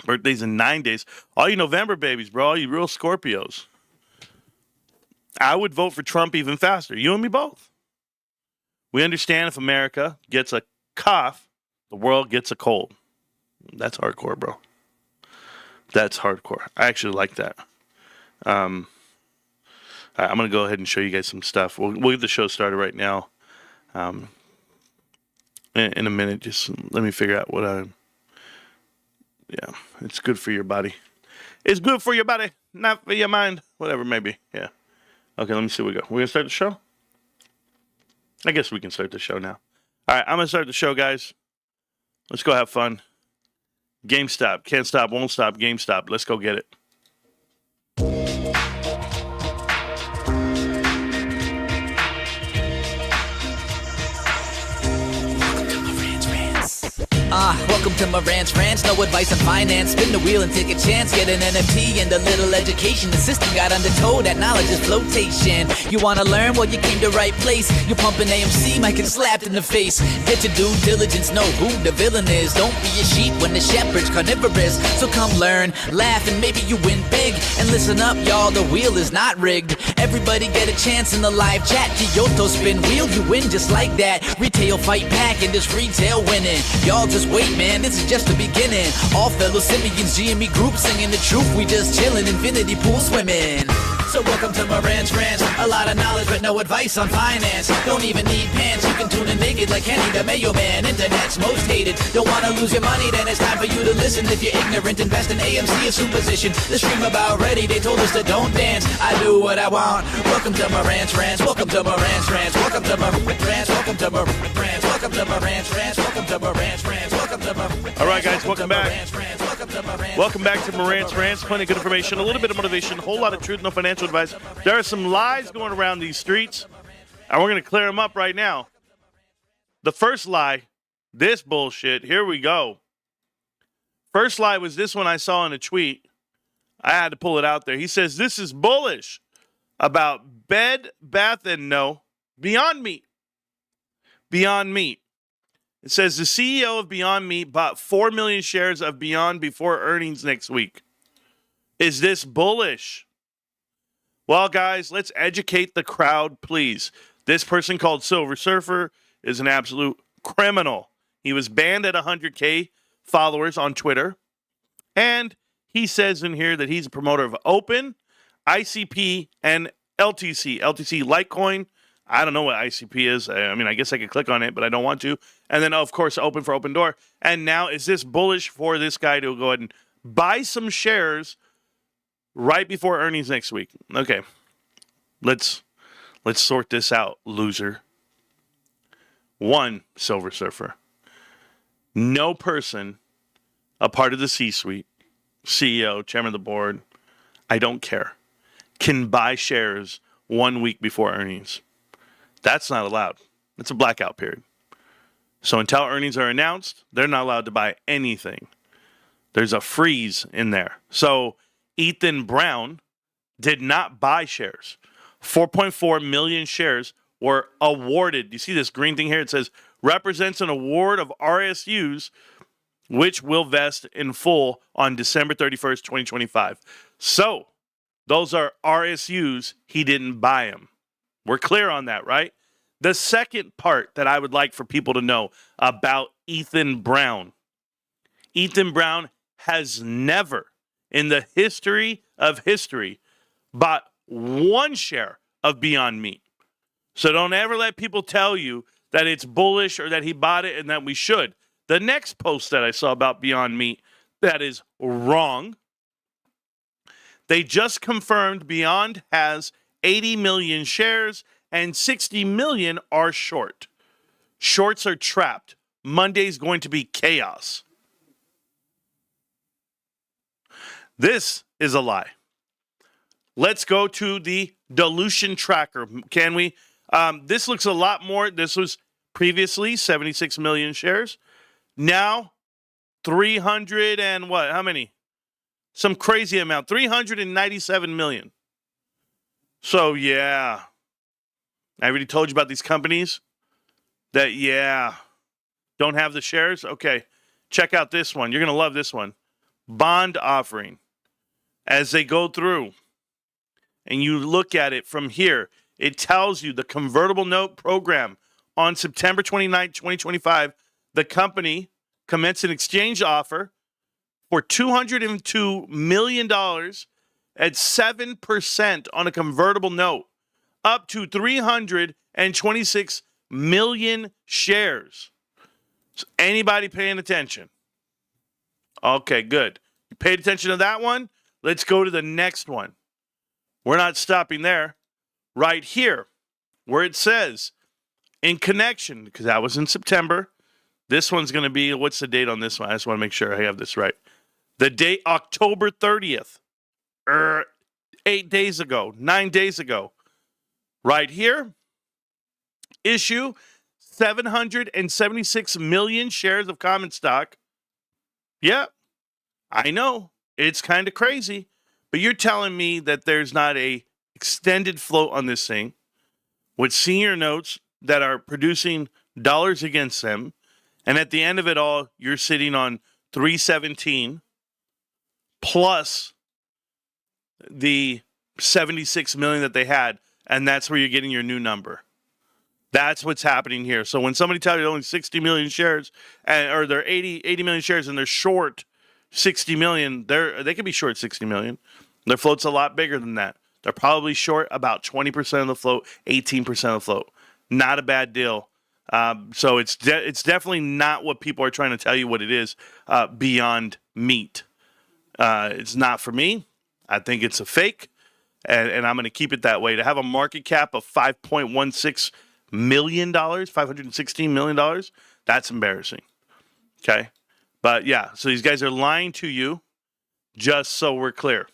Birthday's in 9 days. All you November babies, bro. All you real Scorpios. I would vote for Trump even faster. You and me both. We understand if America gets a cough, the world gets a cold. That's hardcore, bro. That's hardcore. I actually like that. I'm going to go ahead and show you guys some stuff. We'll get the show started right now. In a minute, just let me figure out what yeah, it's good for your body. It's good for your body, not for your mind. Whatever, maybe. Yeah. Okay, let me see what we go. We're going to start the show? I guess we can start the show now. All right, I'm going to start the show, guys. Let's go have fun. GameStop. Can't stop, won't stop. GameStop. Let's go get it. Welcome to my ranch, no advice on finance. Spin the wheel and take a chance. Get an NFT and a little education. The system got undertow, that knowledge is flotation. You wanna learn? Well, you came to right place. You're pumping AMC, might get slapped in the face. Get your due diligence, know who the villain is. Don't be a sheep when the shepherd's carnivorous. So come learn, laugh, and maybe you win big. And listen up, y'all, the wheel is not rigged. Everybody get a chance in the live chat. Kyoto spin wheel, you win just like that. Retail fight back and this retail winning. Y'all just wait, man, this is just the beginning. All fellow simians, GME group singing the truth. We just chillin', infinity pool swimming. So welcome to my ranch. A lot of knowledge but no advice on finance. Don't even need pants, you can tune in naked like Kenny the Mayo Man. Internet's most hated. Don't wanna lose your money, then it's time for you to listen. If you're ignorant, invest in AMC, a superstition. The stream about ready, they told us to don't dance. I do what I want. Welcome to my ranch. Welcome to my ranch. Welcome to my ranch. Welcome to my ranch. Welcome to my ranch. Welcome to my ranch. Welcome to my. All right, guys, welcome back. Welcome back to Morant's Rants. Plenty of good information, a little bit of motivation, a whole lot of truth, no financial advice. There are some lies going around these streets, and we're going to clear them up right now. The first lie, this bullshit, here we go. First lie was this one I saw in a tweet. I had to pull it out there. He says, this is bullish about Bed, Bath, and Beyond Meat. Beyond Meat. It says the CEO of Beyond Meat bought 4 million shares of Beyond before earnings next week. Is this bullish? Well, guys, let's educate the crowd, please. This person called Silver Surfer is an absolute criminal. He was banned at 100K followers on Twitter. And he says in here that he's a promoter of Open, ICP, and LTC. LTC Litecoin, I don't know what ICP is. I mean, I guess I could click on it, but I don't want to. And then, of course, open for open door. And now, is this bullish for this guy to go ahead and buy some shares right before earnings next week? Okay, let's sort this out, loser. One, Silver Surfer. No person, a part of the C-suite, CEO, chairman of the board, I don't care, can buy shares 1 week before earnings. That's not allowed. It's a blackout period. So until earnings are announced, they're not allowed to buy anything. There's a freeze in there. So Ethan Brown did not buy shares. 4.4 million shares were awarded. You see this green thing here? It says represents an award of RSUs which will vest in full on December 31st, 2025. So those are RSUs. He didn't buy them. We're clear on that, right? The second part that I would like for people to know about Ethan Brown. Ethan Brown has never in the history of history bought one share of Beyond Meat. So don't ever let people tell you that it's bullish or that he bought it and that we should. The next post that I saw about Beyond Meat, that is wrong. They just confirmed Beyond has 80 million shares and 60 million are short. Shorts are trapped. Monday's going to be chaos. This is a lie. Let's go to the dilution tracker. Can we? This looks a lot more. This was previously 76 million shares. Now 300 and what? How many? Some crazy amount. 397 million. So, yeah. I already told you about these companies that, don't have the shares. Okay. Check out this one. You're going to love this one. Bond offering. As they go through and you look at it from here, it tells you the convertible note program on September 29th, 2025, the company commenced an exchange offer for $202 million at 7% on a convertible note, up to 326 million shares. So anybody paying attention? Okay, good. You paid attention to that one? Let's go to the next one. We're not stopping there. Right here, where it says, in connection, because that was in September. This one's going to be, what's the date on this one? I just want to make sure I have this right. The date, October 30th. 8 days ago, 9 days ago. Right here, issue 776 million shares of common stock. Yeah, I know. It's kind of crazy. But you're telling me that there's not a extended float on this thing with senior notes that are producing dollars against them. And at the end of it all, you're sitting on 317 plus the 76 million that they had. And that's where you're getting your new number. That's what's happening here. So when somebody tells you only 60 million shares, or they're 80 million shares and they're short 60 million, they could be short 60 million. Their float's a lot bigger than that. They're probably short about 20% of the float, 18% of the float. Not a bad deal. So it's definitely not what people are trying to tell you what it is. Beyond Meat. It's not for me. I think it's a fake, and I'm going to keep it that way. To have a market cap of $5.16 million, $516 million, that's embarrassing. Okay? But yeah, so these guys are lying to you, just so we're clear.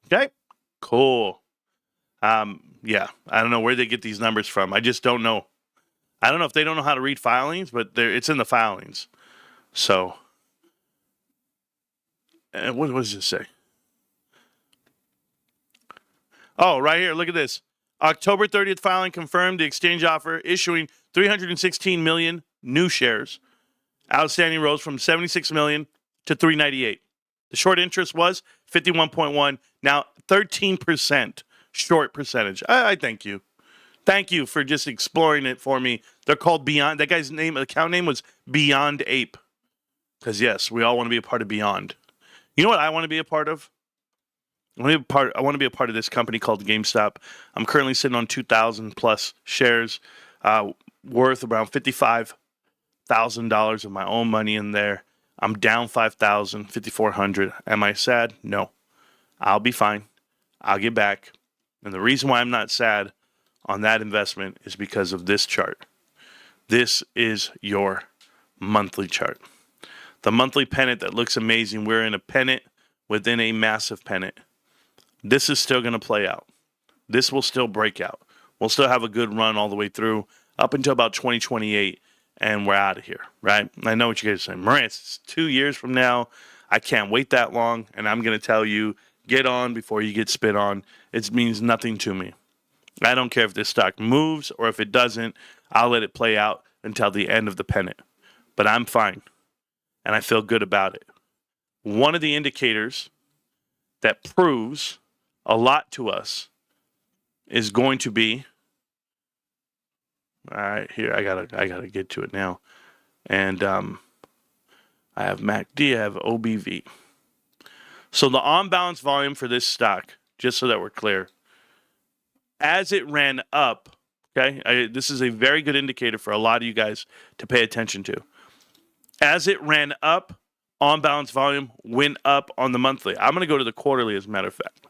Okay? Cool. Yeah, I don't know where they get these numbers from. I just don't know. I don't know if they don't know how to read filings, but it's in the filings. So, what does it say? Oh, right here. Look at this. October 30th filing confirmed the exchange offer, issuing 316 million new shares. Outstanding rose from 76 million to 398. The short interest was 51.1. Now 13% short percentage. I thank you. Thank you for just exploring it for me. They're called Beyond. That guy's name, account name was Beyond Ape. Because yes, we all want to be a part of Beyond. You know what I want to be a part of? I want to be a part of this company called GameStop. I'm currently sitting on 2,000 plus shares, worth around $55,000 of my own money in there. I'm down 5,000, 5,400. Am I sad? No. I'll be fine. I'll get back. And the reason why I'm not sad on that investment is because of this chart. This is your monthly chart. The monthly pennant that looks amazing. We're in a pennant within a massive pennant. This is still going to play out. This will still break out. We'll still have a good run all the way through up until about 2028, and we're out of here, right? I know what you guys are saying. Marantz, it's 2 years from now. I can't wait that long, and I'm going to tell you, get on before you get spit on. It means nothing to me. I don't care if this stock moves or if it doesn't. I'll let it play out until the end of the pennant. But I'm fine, and I feel good about it. One of the indicators that proves a lot to us is going to be, all right, here, I gotta get to it now. And I have MACD, I have OBV. So the on-balance volume for this stock, just so that we're clear, as it ran up, okay, this is a very good indicator for a lot of you guys to pay attention to. As it ran up, on-balance volume went up on the monthly. I'm going to go to the quarterly, as a matter of fact.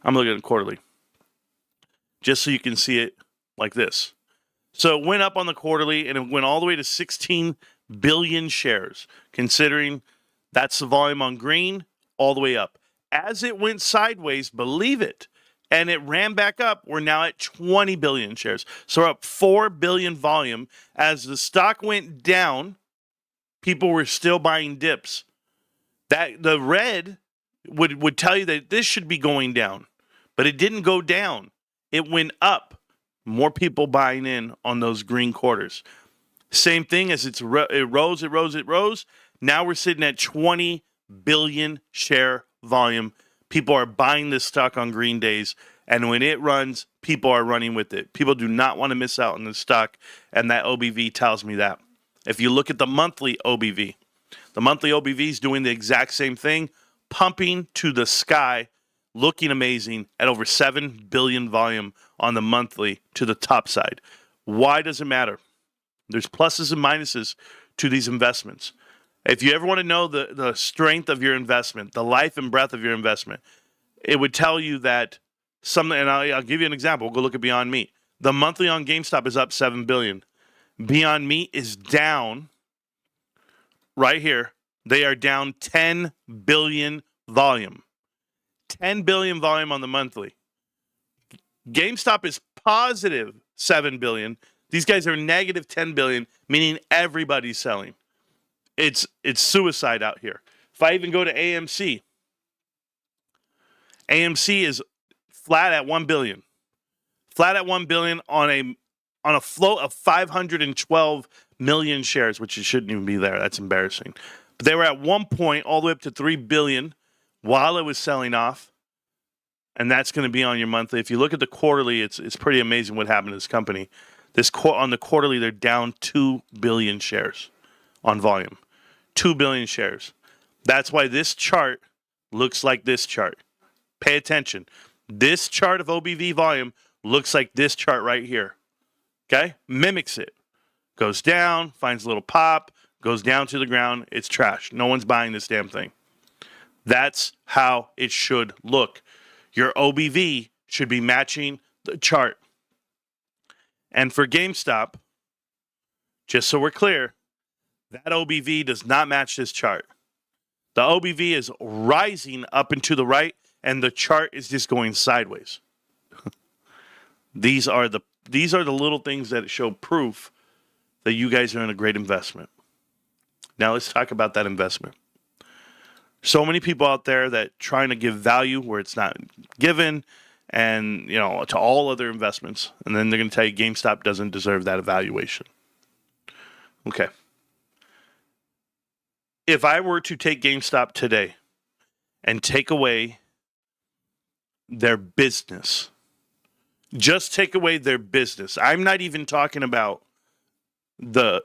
I'm looking at the quarterly, just so you can see it like this. So it went up on the quarterly, and it went all the way to 16 billion shares, considering that's the volume on green, all the way up. As it went sideways, believe it, and it ran back up, we're now at 20 billion shares. So we're up 4 billion volume. As the stock went down, people were still buying dips. That the red would tell you that this should be going down, but it didn't go down. It went up. More people buying in on those green quarters. Same thing as it rose. Now we're sitting at 20 billion share volume. People are buying this stock on green days, and when it runs, people are running with it. People do not want to miss out on this stock, and that OBV tells me that. If you look at the monthly OBV is doing the exact same thing, pumping to the sky, looking amazing at over 7 billion volume on the monthly to the top side. Why does it matter? There's pluses and minuses to these investments. If you ever want to know the strength of your investment, the life and breath of your investment, it would tell you that something, and I'll give you an example. We'll go look at Beyond Meat. The monthly on GameStop is up 7 billion. Beyond Meat is down right here. They are down 10 billion volume. 10 billion volume on the monthly. GameStop is positive 7 billion. These guys are negative 10 billion, meaning everybody's selling. It's suicide out here. If I even go to AMC is flat at 1 billion. Flat at 1 billion on a float of 512 million shares, which it shouldn't even be there. That's embarrassing. But they were at one point all the way up to 3 billion while it was selling off. And that's going to be on your monthly. If you look at the quarterly, it's pretty amazing what happened to this company. On the quarterly, they're down 2 billion shares on volume. 2 billion shares. That's why this chart looks like this chart. Pay attention. This chart of OBV volume looks like this chart right here. Okay? Mimics it. Goes down, finds a little pop, goes down to the ground. It's trash. No one's buying this damn thing. That's how it should look. Your OBV should be matching the chart. And for GameStop, just so we're clear, that OBV does not match this chart. The OBV is rising up and to the right, and the chart is just going sideways. These are the little things that show proof that you guys are in a great investment. Now let's talk about that investment. So many people out there that trying to give value where it's not given, and to all other investments, and then they're going to tell you GameStop doesn't deserve that evaluation. Okay. If I were to take GameStop today and take away their business, just take away their business. I'm not even talking about the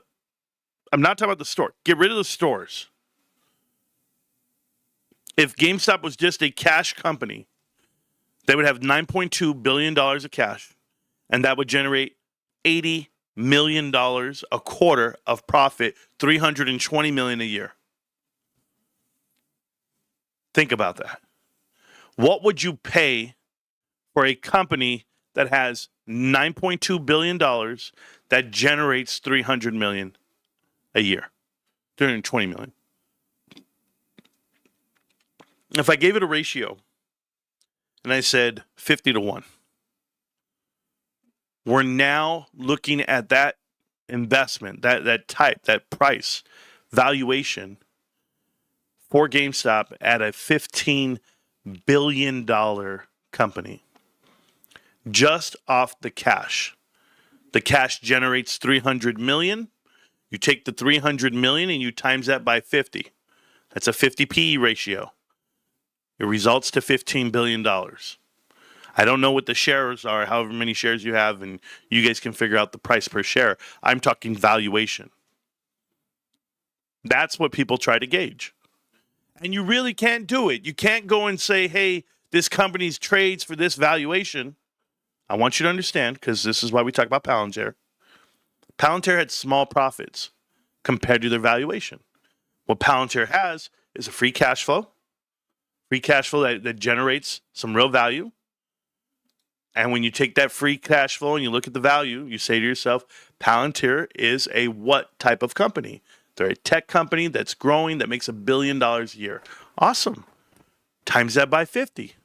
store. Get rid of the stores. If GameStop was just a cash company They would have $9.2 billion of cash, and that would generate $80 million a quarter of profit, $320 million a year. Think about that. What would you pay for a company that has $9.2 billion that generates $300 million a year? $320 million. If I gave it a ratio and I said 50 to 1, we're now looking at that investment, that price, valuation for GameStop at a $15 billion company. Just off the cash. The cash generates $300 million. You take the $300 million and you times that by 50. That's a 50 PE ratio. It results to $15 billion. I don't know what the shares are, however many shares you have, and you guys can figure out the price per share. I'm talking valuation. That's what people try to gauge. And you really can't do it. You can't go and say, hey, this company's trades for this valuation. I want you to understand, because this is why we talk about Palantir. Palantir had small profits compared to their valuation. What Palantir has is a free cash flow that generates some real value. And when you take that free cash flow and you look at the value, you say to yourself, Palantir is a what type of company? They're a tech company that's growing, that makes $1 billion a year. Awesome. Times that by 50.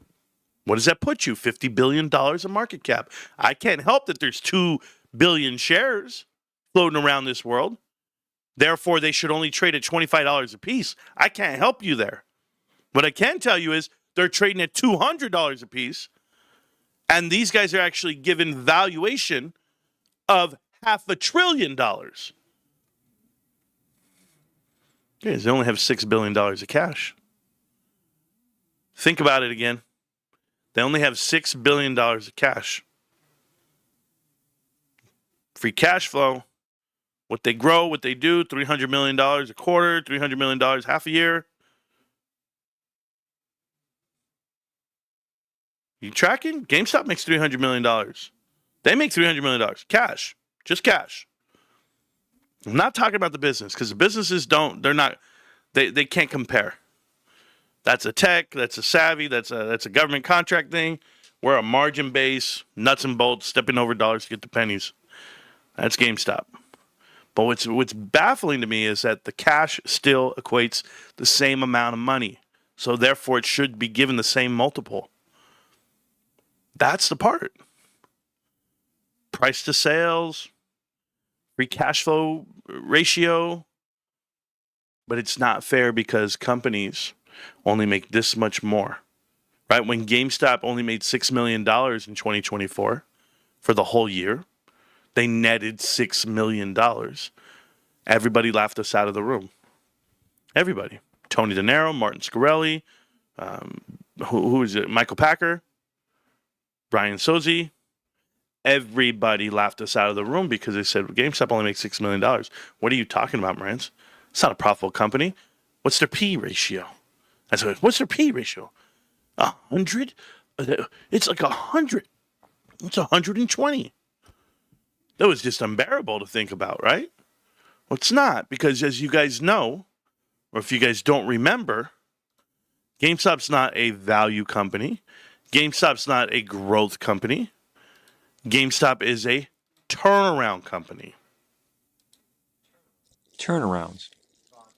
What does that put you? $50 billion of market cap. I can't help that there's 2 billion shares floating around this world. Therefore, they should only trade at $25 a piece. I can't help you there. What I can tell you is they're trading at $200 a piece. And these guys are actually given valuation of $500 billion. Guys, they only have $6 billion of cash. Think about it again. They only have $6 billion of cash. Free cash flow, what they grow, what they do, $300 million a quarter, $300 million half a year. You tracking? GameStop makes $300 million. They make $300 million. Cash. Just cash. I'm not talking about the business, because the businesses they can't compare. That's a tech, that's a savvy, that's a government contract thing. We're a margin base, nuts and bolts, stepping over dollars to get the pennies. That's GameStop. But what's baffling to me is that the cash still equates the same amount of money. So therefore it should be given the same multiple. That's the part. Price to sales, free cash flow ratio. But it's not fair because companies only make this much more. Right? When GameStop only made $6 million in 2024 for the whole year, they netted $6 million. Everybody laughed us out of the room. Everybody. Tony De Niro, Martin Scarelli, who is it? Michael Packer, Brian Sozzi. Everybody laughed us out of the room because they said GameStop only makes $6 million. What are you talking about, Marantz? It's not a profitable company. What's their P ratio? What's their P ratio? 100? It's like 100. It's 120. That was just unbearable to think about, right? Well, it's not, because as you guys know, or if you guys don't remember, GameStop's not a value company. GameStop's not a growth company. GameStop is a turnaround company. Turnarounds.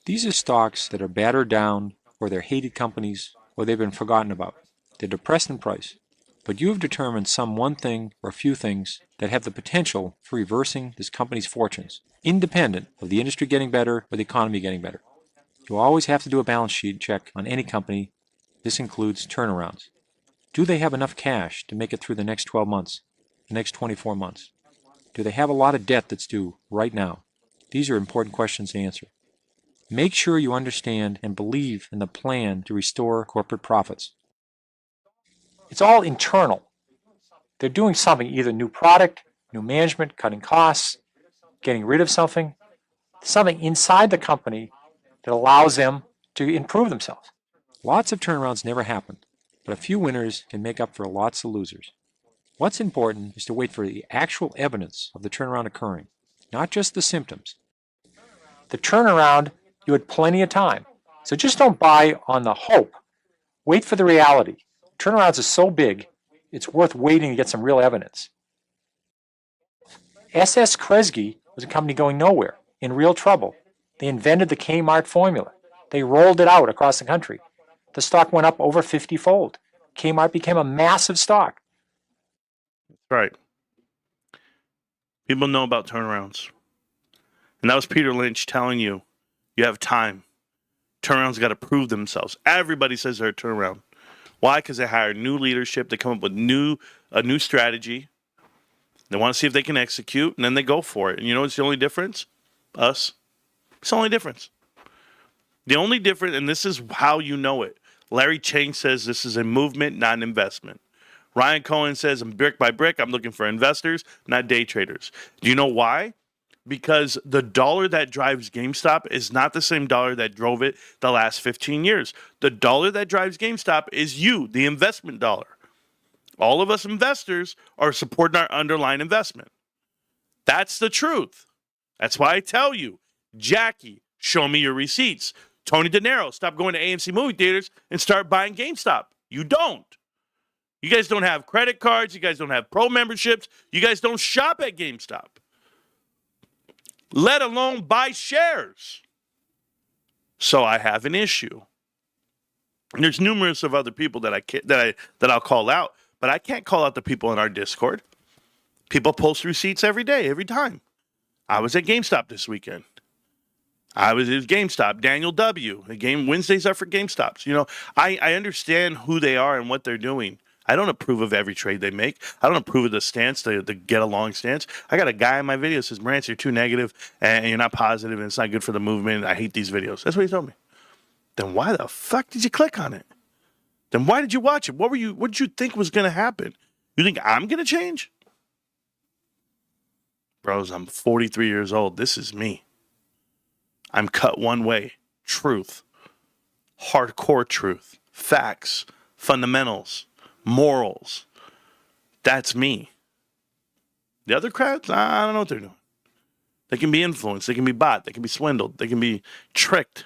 These are stocks that are battered down, or they're hated companies, or they've been forgotten about. They're depressed in price. But you have determined some one thing or a few things that have the potential for reversing this company's fortunes, independent of the industry getting better or the economy getting better. You always have to do a balance sheet check on any company. This includes turnarounds. Do they have enough cash to make it through the next 12 months, the next 24 months? Do they have a lot of debt that's due right now? These are important questions to answer. Make sure you understand and believe in the plan to restore corporate profits. It's all internal. They're doing something, either new product, new management, cutting costs, getting rid of something inside the company that allows them to improve themselves. Lots of turnarounds never happen. but a few winners can make up for lots of losers. What's important is to wait for the actual evidence of the turnaround occurring, not just the symptoms. The turnaround, you had plenty of time. So just don't buy on the hope. Wait for the reality. Turnarounds are so big, it's worth waiting to get some real evidence. SS Kresge was a company going nowhere, in real trouble. They invented the Kmart formula. They rolled it out across the country. The stock went up over 50-fold. Kmart became a massive stock. Right. People know about turnarounds. And that was Peter Lynch telling you, you have time. Turnarounds got to prove themselves. Everybody says they're a turnaround. Why? Because they hire new leadership. They come up with a new strategy. They want to see if they can execute, and then they go for it. And you know what's the only difference? Us. It's the only difference. The only difference, and this is how you know it. Larry Chang says this is a movement, not an investment. Ryan Cohen says, brick by brick, I'm looking for investors, not day traders. Do you know why? Because the dollar that drives GameStop is not the same dollar that drove it the last 15 years. The dollar that drives GameStop is you, the investment dollar. All of us investors are supporting our underlying investment. That's the truth. That's why I tell you, Jackie, show me your receipts. Tony De Niro, stop going to AMC movie theaters and start buying GameStop. You don't. You guys don't have credit cards. You guys don't have pro memberships. You guys don't shop at GameStop, let alone buy shares. So I have an issue. And there's numerous of other people that I'll call out, but I can't call out the people in our Discord. People post receipts every day, every time. I was at GameStop this weekend. It was GameStop, Daniel W. The game Wednesdays are for GameStops. You know, I understand who they are and what they're doing. I don't approve of every trade they make. I don't approve of the stance, the get along stance. I got a guy in my video that says, Marantz, you're too negative and you're not positive and it's not good for the movement. I hate these videos. That's what he told me. Then why the fuck did you click on it? Then why did you watch it? What did you think was going to happen? You think I'm going to change? Bros, I'm 43 years old. This is me. I'm cut one way. Truth. Hardcore truth. Facts. Fundamentals. Morals. That's me. The other crowds, I don't know what they're doing. They can be influenced. They can be bought. They can be swindled. They can be tricked.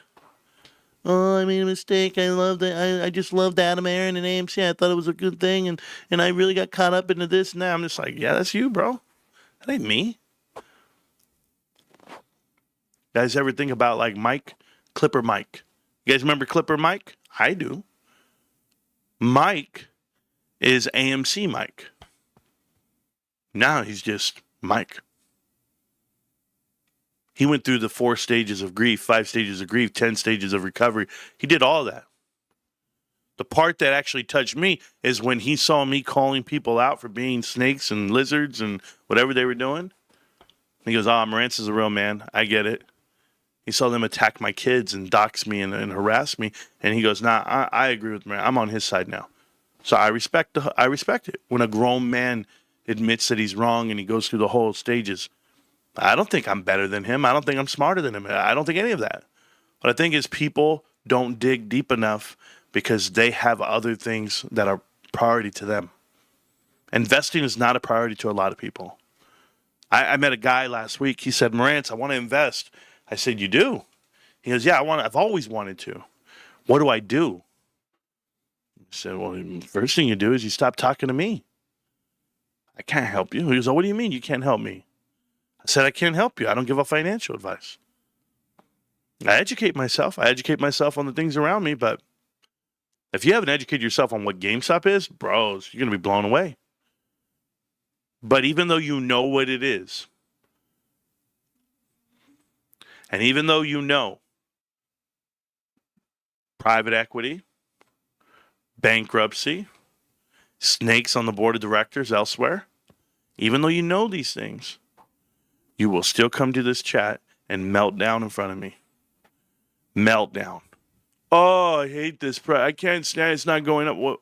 Oh, I made a mistake. I just loved Adam Aaron and AMC. I thought it was a good thing, and I really got caught up into this. Now I'm just like, yeah, that's you, bro. That ain't me. Guys ever think about like Clipper Mike? You guys remember Clipper Mike? I do. Mike is AMC Mike. Now he's just Mike. He went through the 4 stages of grief, 5 stages of grief, 10 stages of recovery. He did all that. The part that actually touched me is when he saw me calling people out for being snakes and lizards and whatever they were doing. He goes, Marantz is a real man. I get it. He saw them attack my kids and dox me and harass me. And he goes, nah, I agree with Marantz. I'm on his side now. So I respect it. When a grown man admits that he's wrong and he goes through the whole stages, I don't think I'm better than him. I don't think I'm smarter than him. I don't think any of that. What I think is people don't dig deep enough because they have other things that are priority to them. Investing is not a priority to a lot of people. I met a guy last week. He said, Marantz, I want to invest. I said, you do? He goes, yeah, I've always wanted to. What do I do? I said, well, the first thing you do is you stop talking to me. I can't help you. He goes, oh, what do you mean you can't help me? I said, I can't help you. I don't give out financial advice. I educate myself. I educate myself on the things around me, but if you haven't educated yourself on what GameStop is, bros, you're going to be blown away. But even though you know what it is, and even though you know private equity, bankruptcy, snakes on the board of directors elsewhere, even though you know these things, you will still come to this chat and melt down in front of me. Meltdown. Oh, I hate this. I can't stand it. It's not going up. What?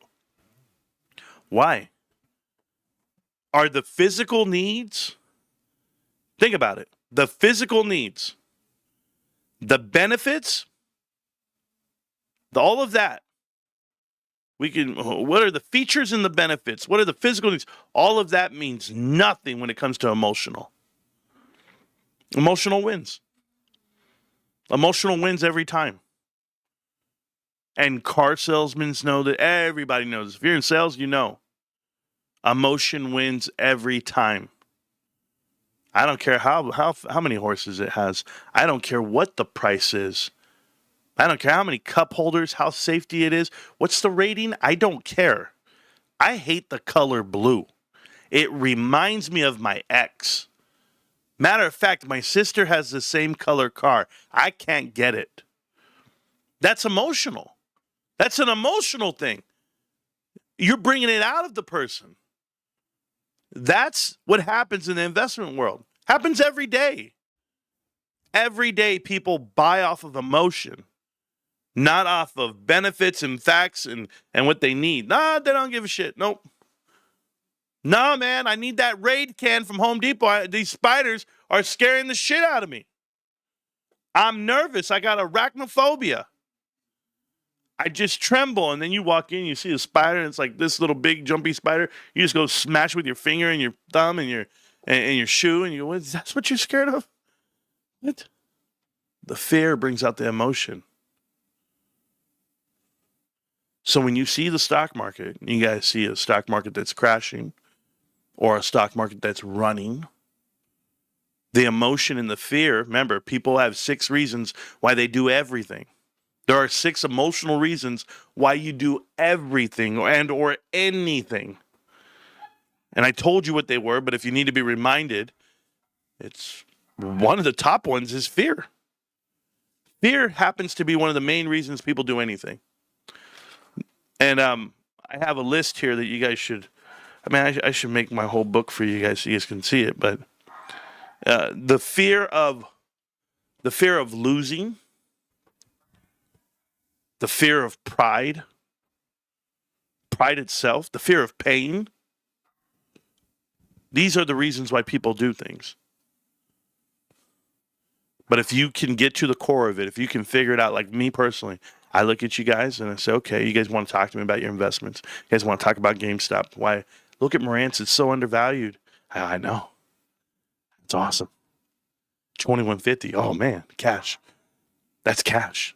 Why? Are the physical needs, think about it, the physical needs, the benefits, all of that, What are the features and the benefits? What are the physical things? All of that means nothing when it comes to emotional. Emotional wins. Emotional wins every time. And car salesmen know that. Everybody knows. If you're in sales, you know. Emotion wins every time. I don't care how many horses it has. I don't care what the price is. I don't care how many cup holders, how safety it is. What's the rating? I don't care. I hate the color blue. It reminds me of my ex. Matter of fact, my sister has the same color car. I can't get it. That's emotional. That's an emotional thing. You're bringing it out of the person. That's what happens in the investment world. Happens every day. Every day people buy off of emotion, not off of benefits and facts and what they need. Nah, they don't give a shit. Nope. No, man, I need that Raid can from Home Depot. These spiders are scaring the shit out of me. I'm nervous. I got arachnophobia. I just tremble, and then you walk in, you see a spider, and it's like this little big jumpy spider. You just go smash with your finger and your thumb and your shoe, and you go, that's what you're scared of? What? The fear brings out the emotion. So when you see the stock market, you guys see a stock market that's crashing or a stock market that's running, the emotion and the fear, remember, people have 6 reasons why they do everything. There are 6 emotional reasons why you do everything or anything. And I told you what they were, but if you need to be reminded, it's one of the top ones is fear. Fear happens to be one of the main reasons people do anything. And I have a list here that you guys should, I should make my whole book for you guys so you guys can see it, but the fear of losing, the fear of pride itself, the fear of pain. These are the reasons why people do things. But if you can get to the core of it, if you can figure it out, like me personally, I look at you guys and I say, okay, you guys want to talk to me about your investments. You guys want to talk about GameStop. Why? Look at Marantz. It's so undervalued. I know. It's awesome. $21.50. Oh, man. Cash. That's cash.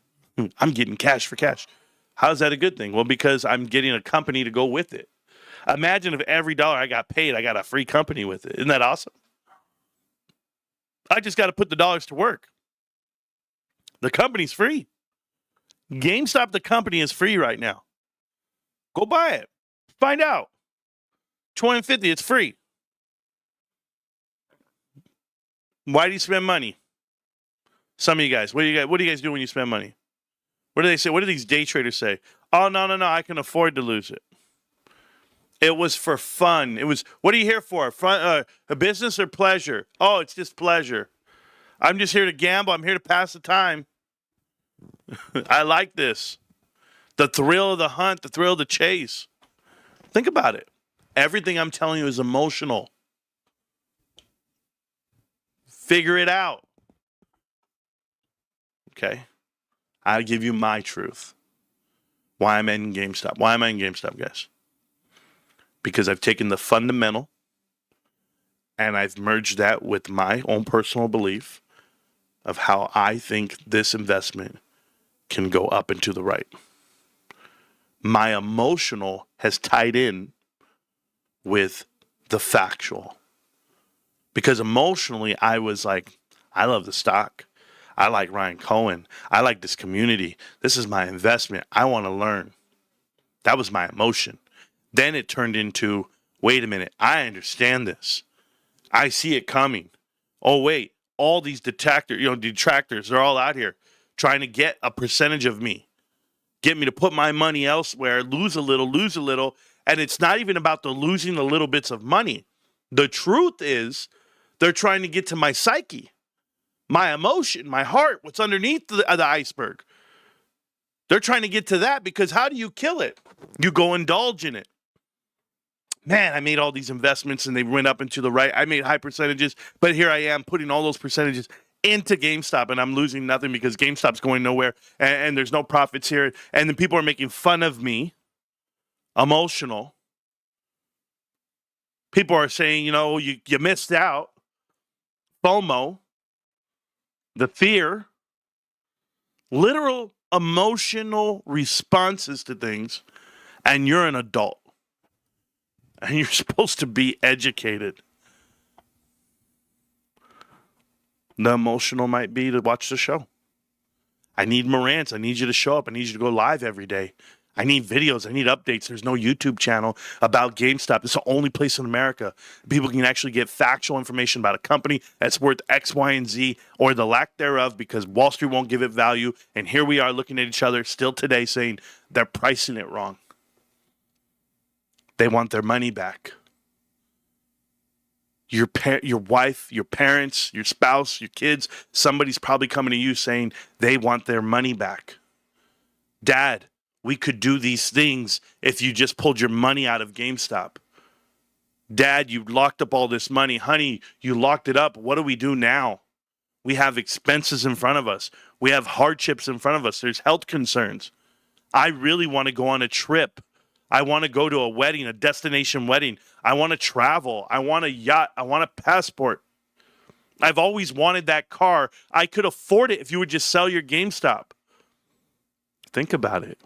I'm getting cash for cash. How's that a good thing? Well, because I'm getting a company to go with it. Imagine if every dollar I got paid, I got a free company with it. Isn't that awesome? I just got to put the dollars to work. The company's free. GameStop, the company, is free right now. Go buy it. Find out. $20.50, it's free. Why do you spend money? Some of you guys, what do you guys do when you spend money? What do they say? What do these day traders say? Oh, no, I can afford to lose it. It was for fun. It was, what are you here for? Fun, a business or pleasure? Oh, it's just pleasure. I'm just here to gamble. I'm here to pass the time. I like this. The thrill of the hunt, the thrill of the chase. Think about it. Everything I'm telling you is emotional. Figure it out. Okay? I'll give you my truth. Why I'm in GameStop. Why am I in GameStop, guys? Because I've taken the fundamental and I've merged that with my own personal belief of how I think this investment can go up and to the right. My emotional has tied in with the factual. Because emotionally, I was like, I love the stock. I like Ryan Cohen. I like this community. This is my investment. I want to learn. That was my emotion. Then it turned into, wait a minute, I understand this. I see it coming. Oh, wait, all these detractors, they're all out here trying to get a percentage of me, get me to put my money elsewhere, lose a little. And it's not even about the losing the little bits of money. The truth is they're trying to get to my psyche, my emotion, my heart, what's underneath the iceberg. They're trying to get to that because how do you kill it? You go indulge in it. Man, I made all these investments and they went up and to the right. I made high percentages, but here I am putting all those percentages into GameStop and I'm losing nothing because GameStop's going nowhere and there's no profits here. And then people are making fun of me emotional. People are saying, you missed out. FOMO, the fear, literal emotional responses to things, and you're an adult. And you're supposed to be educated. The emotional might be to watch the show. I need Marantz. I need you to show up. I need you to go live every day. I need videos. I need updates. There's no YouTube channel about GameStop. It's the only place in America people can actually get factual information about a company that's worth X, Y, and Z, or the lack thereof, because Wall Street won't give it value. And here we are looking at each other still today saying they're pricing it wrong. They want their money back. Your wife, your parents, your spouse, your kids, somebody's probably coming to you saying they want their money back. Dad, we could do these things if you just pulled your money out of GameStop. Dad, you locked up all this money. Honey, you locked it up. What do we do now? We have expenses in front of us. We have hardships in front of us. There's health concerns. I really want to go on a trip. I want to go to a wedding, a destination wedding. I want to travel. I want a yacht. I want a passport. I've always wanted that car. I could afford it if you would just sell your GameStop. Think about it.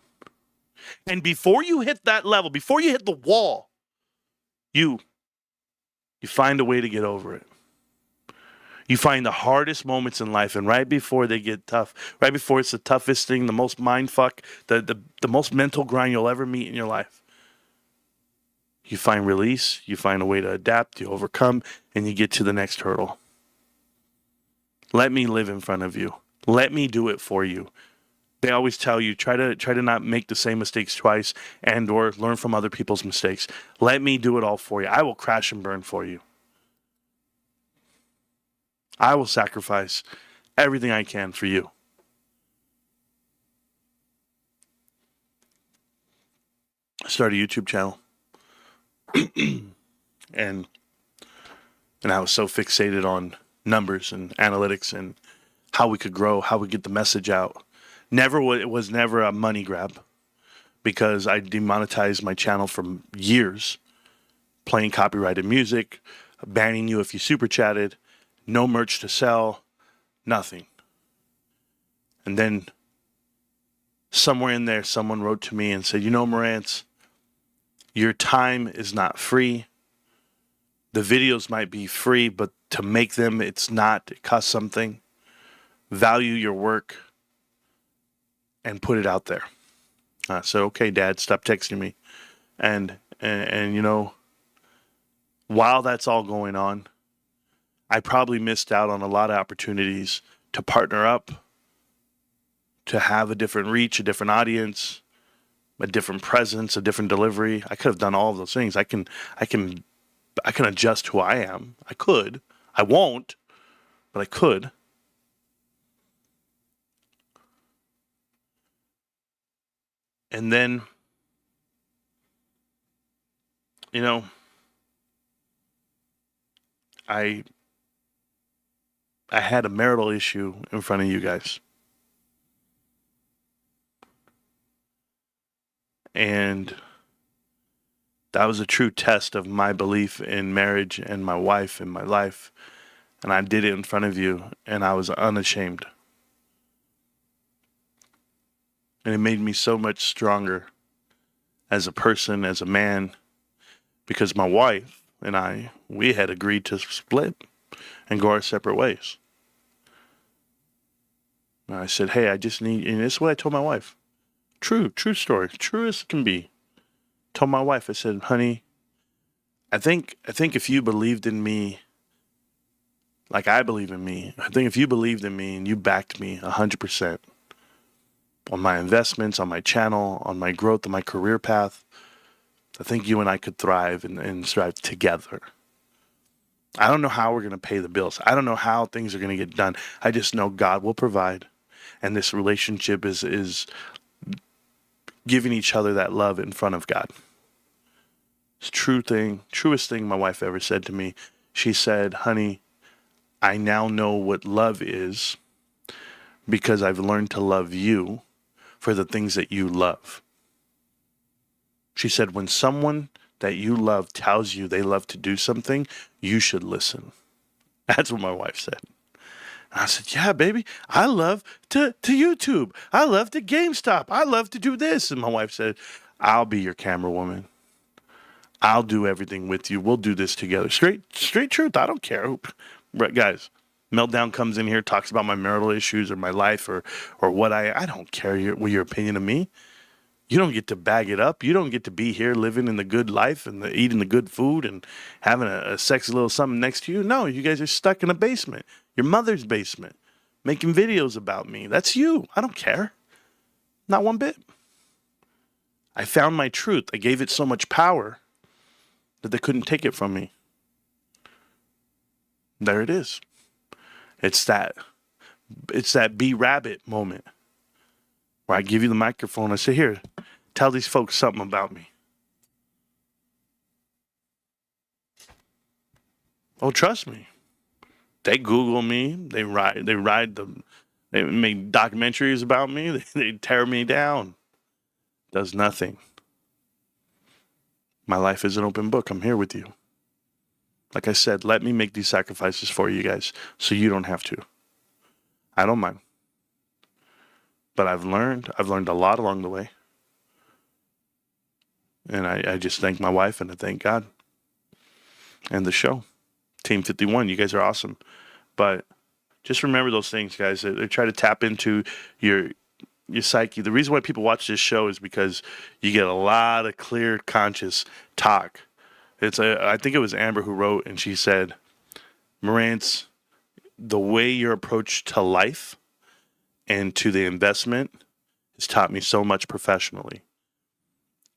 And before you hit that level, before you hit the wall, you find a way to get over it. You find the hardest moments in life, and right before they get tough, right before it's the toughest thing, the most mind fuck, the most mental grind you'll ever meet in your life, you find release, you find a way to adapt, you overcome, and you get to the next hurdle. Let me live in front of you. Let me do it for you. They always tell you, try to not make the same mistakes twice and or learn from other people's mistakes. Let me do it all for you. I will crash and burn for you. I will sacrifice everything I can for you. I started a YouTube channel. and I was so fixated on numbers and analytics and how we could grow, how we get the message out. It was never a money grab, because I demonetized my channel for years, playing copyrighted music, banning you if you super chatted, no merch to sell, nothing. And then somewhere in there, someone wrote to me and said, Marantz, your time is not free. The videos might be free, but to make them, it's not. It costs something. Value your work and put it out there. I said, okay, Dad, stop texting me. And while that's all going on, I probably missed out on a lot of opportunities to partner up, to have a different reach, a different audience, a different presence, a different delivery. I could have done all of those things. I can adjust who I am. I could. I won't, but I could. And then, I had a marital issue in front of you guys. And that was a true test of my belief in marriage and my wife and my life. And I did it in front of you, and I was unashamed. And it made me so much stronger as a person, as a man, because my wife and we had agreed to split and go our separate ways. And I said, hey, I just need, and this is what I told my wife. True story, true as can be. Told my wife, I said, honey, I think if you believed in me like I believe in me, I think if you believed in me and you backed me 100% on my investments, on my channel, on my growth, on my career path, I think you and I could thrive and strive together. I don't know how we're going to pay the bills. I don't know how things are going to get done. I just know God will provide. And this relationship is giving each other that love in front of God. It's truest thing my wife ever said to me. She said, honey, I now know what love is because I've learned to love you for the things that you love. She said, when someone that you love tells you they love to do something, you should listen. That's what my wife said. And I said, yeah, baby, I love to YouTube. I love to GameStop. I love to do this. And my wife said, I'll be your camera woman. I'll do everything with you. We'll do this together. Straight truth. I don't care. Right, guys, Meltdown comes in here, talks about my marital issues or my life or what I don't care your opinion of me. You don't get to bag it up. You don't get to be here living in the good life and eating the good food and having a sexy little something next to you. No, you guys are stuck in a basement, your mother's basement, making videos about me. That's you. I don't care. Not one bit. I found my truth. I gave it so much power that they couldn't take it from me. There it is. It's that B Rabbit moment where I give you the microphone. I say, here, tell these folks something about me. Oh, trust me. They Google me. They make documentaries about me. They tear me down. Does nothing. My life is an open book. I'm here with you. Like I said, let me make these sacrifices for you guys so you don't have to. I don't mind. But I've learned a lot along the way. And I just thank my wife and I thank God. And the show. Team 51, you guys are awesome. But just remember those things, guys. They try to tap into your psyche. The reason why people watch this show is because you get a lot of clear, conscious talk. I think it was Amber who wrote, and she said, Marantz, the way your approach to life and to the investment has taught me so much professionally.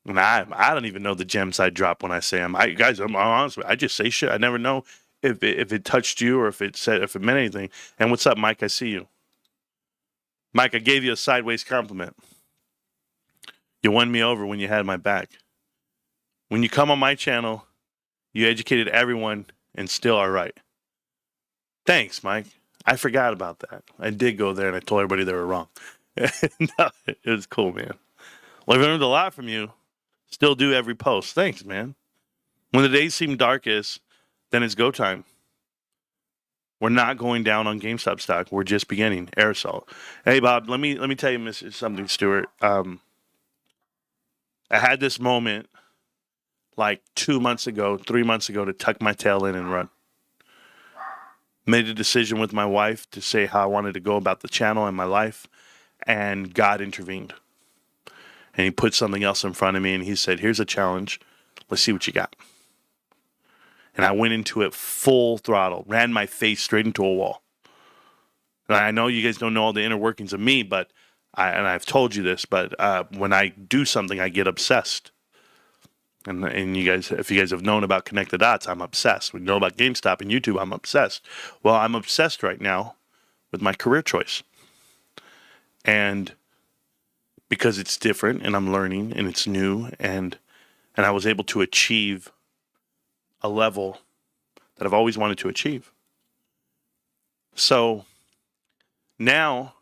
And I don't even know the gems I drop when I say them. I'm honest. I just say shit. I never know if it touched you or if it meant anything. And what's up, Mike? I see you. Mike, I gave you a sideways compliment. You won me over when you had my back. When you come on my channel, you educated everyone and still are right. Thanks, Mike. I forgot about that. I did go there and I told everybody they were wrong. No, it was cool, man. Well, I've learned a lot from you. Still do every post. Thanks, man. When the days seem darkest, then it's go time. We're not going down on GameStop stock. We're just beginning. Aerosol. Hey, Bob, let me tell you something, Stuart. I had this moment like 2 months ago, 3 months ago to tuck my tail in and run. Made a decision with my wife to say how I wanted to go about the channel and my life, and God intervened. And he put something else in front of me and he said, here's a challenge. Let's see what you got. And I went into it full throttle, ran my face straight into a wall. And I know you guys don't know all the inner workings of me, but I've told you this, but when I do something, I get obsessed. And you guys, if you guys have known about Connect the Dots, I'm obsessed. We know about GameStop and YouTube, I'm obsessed. Well, I'm obsessed right now with my career choice. And because it's different and I'm learning and it's new and I was able to achieve a level that I've always wanted to achieve. So now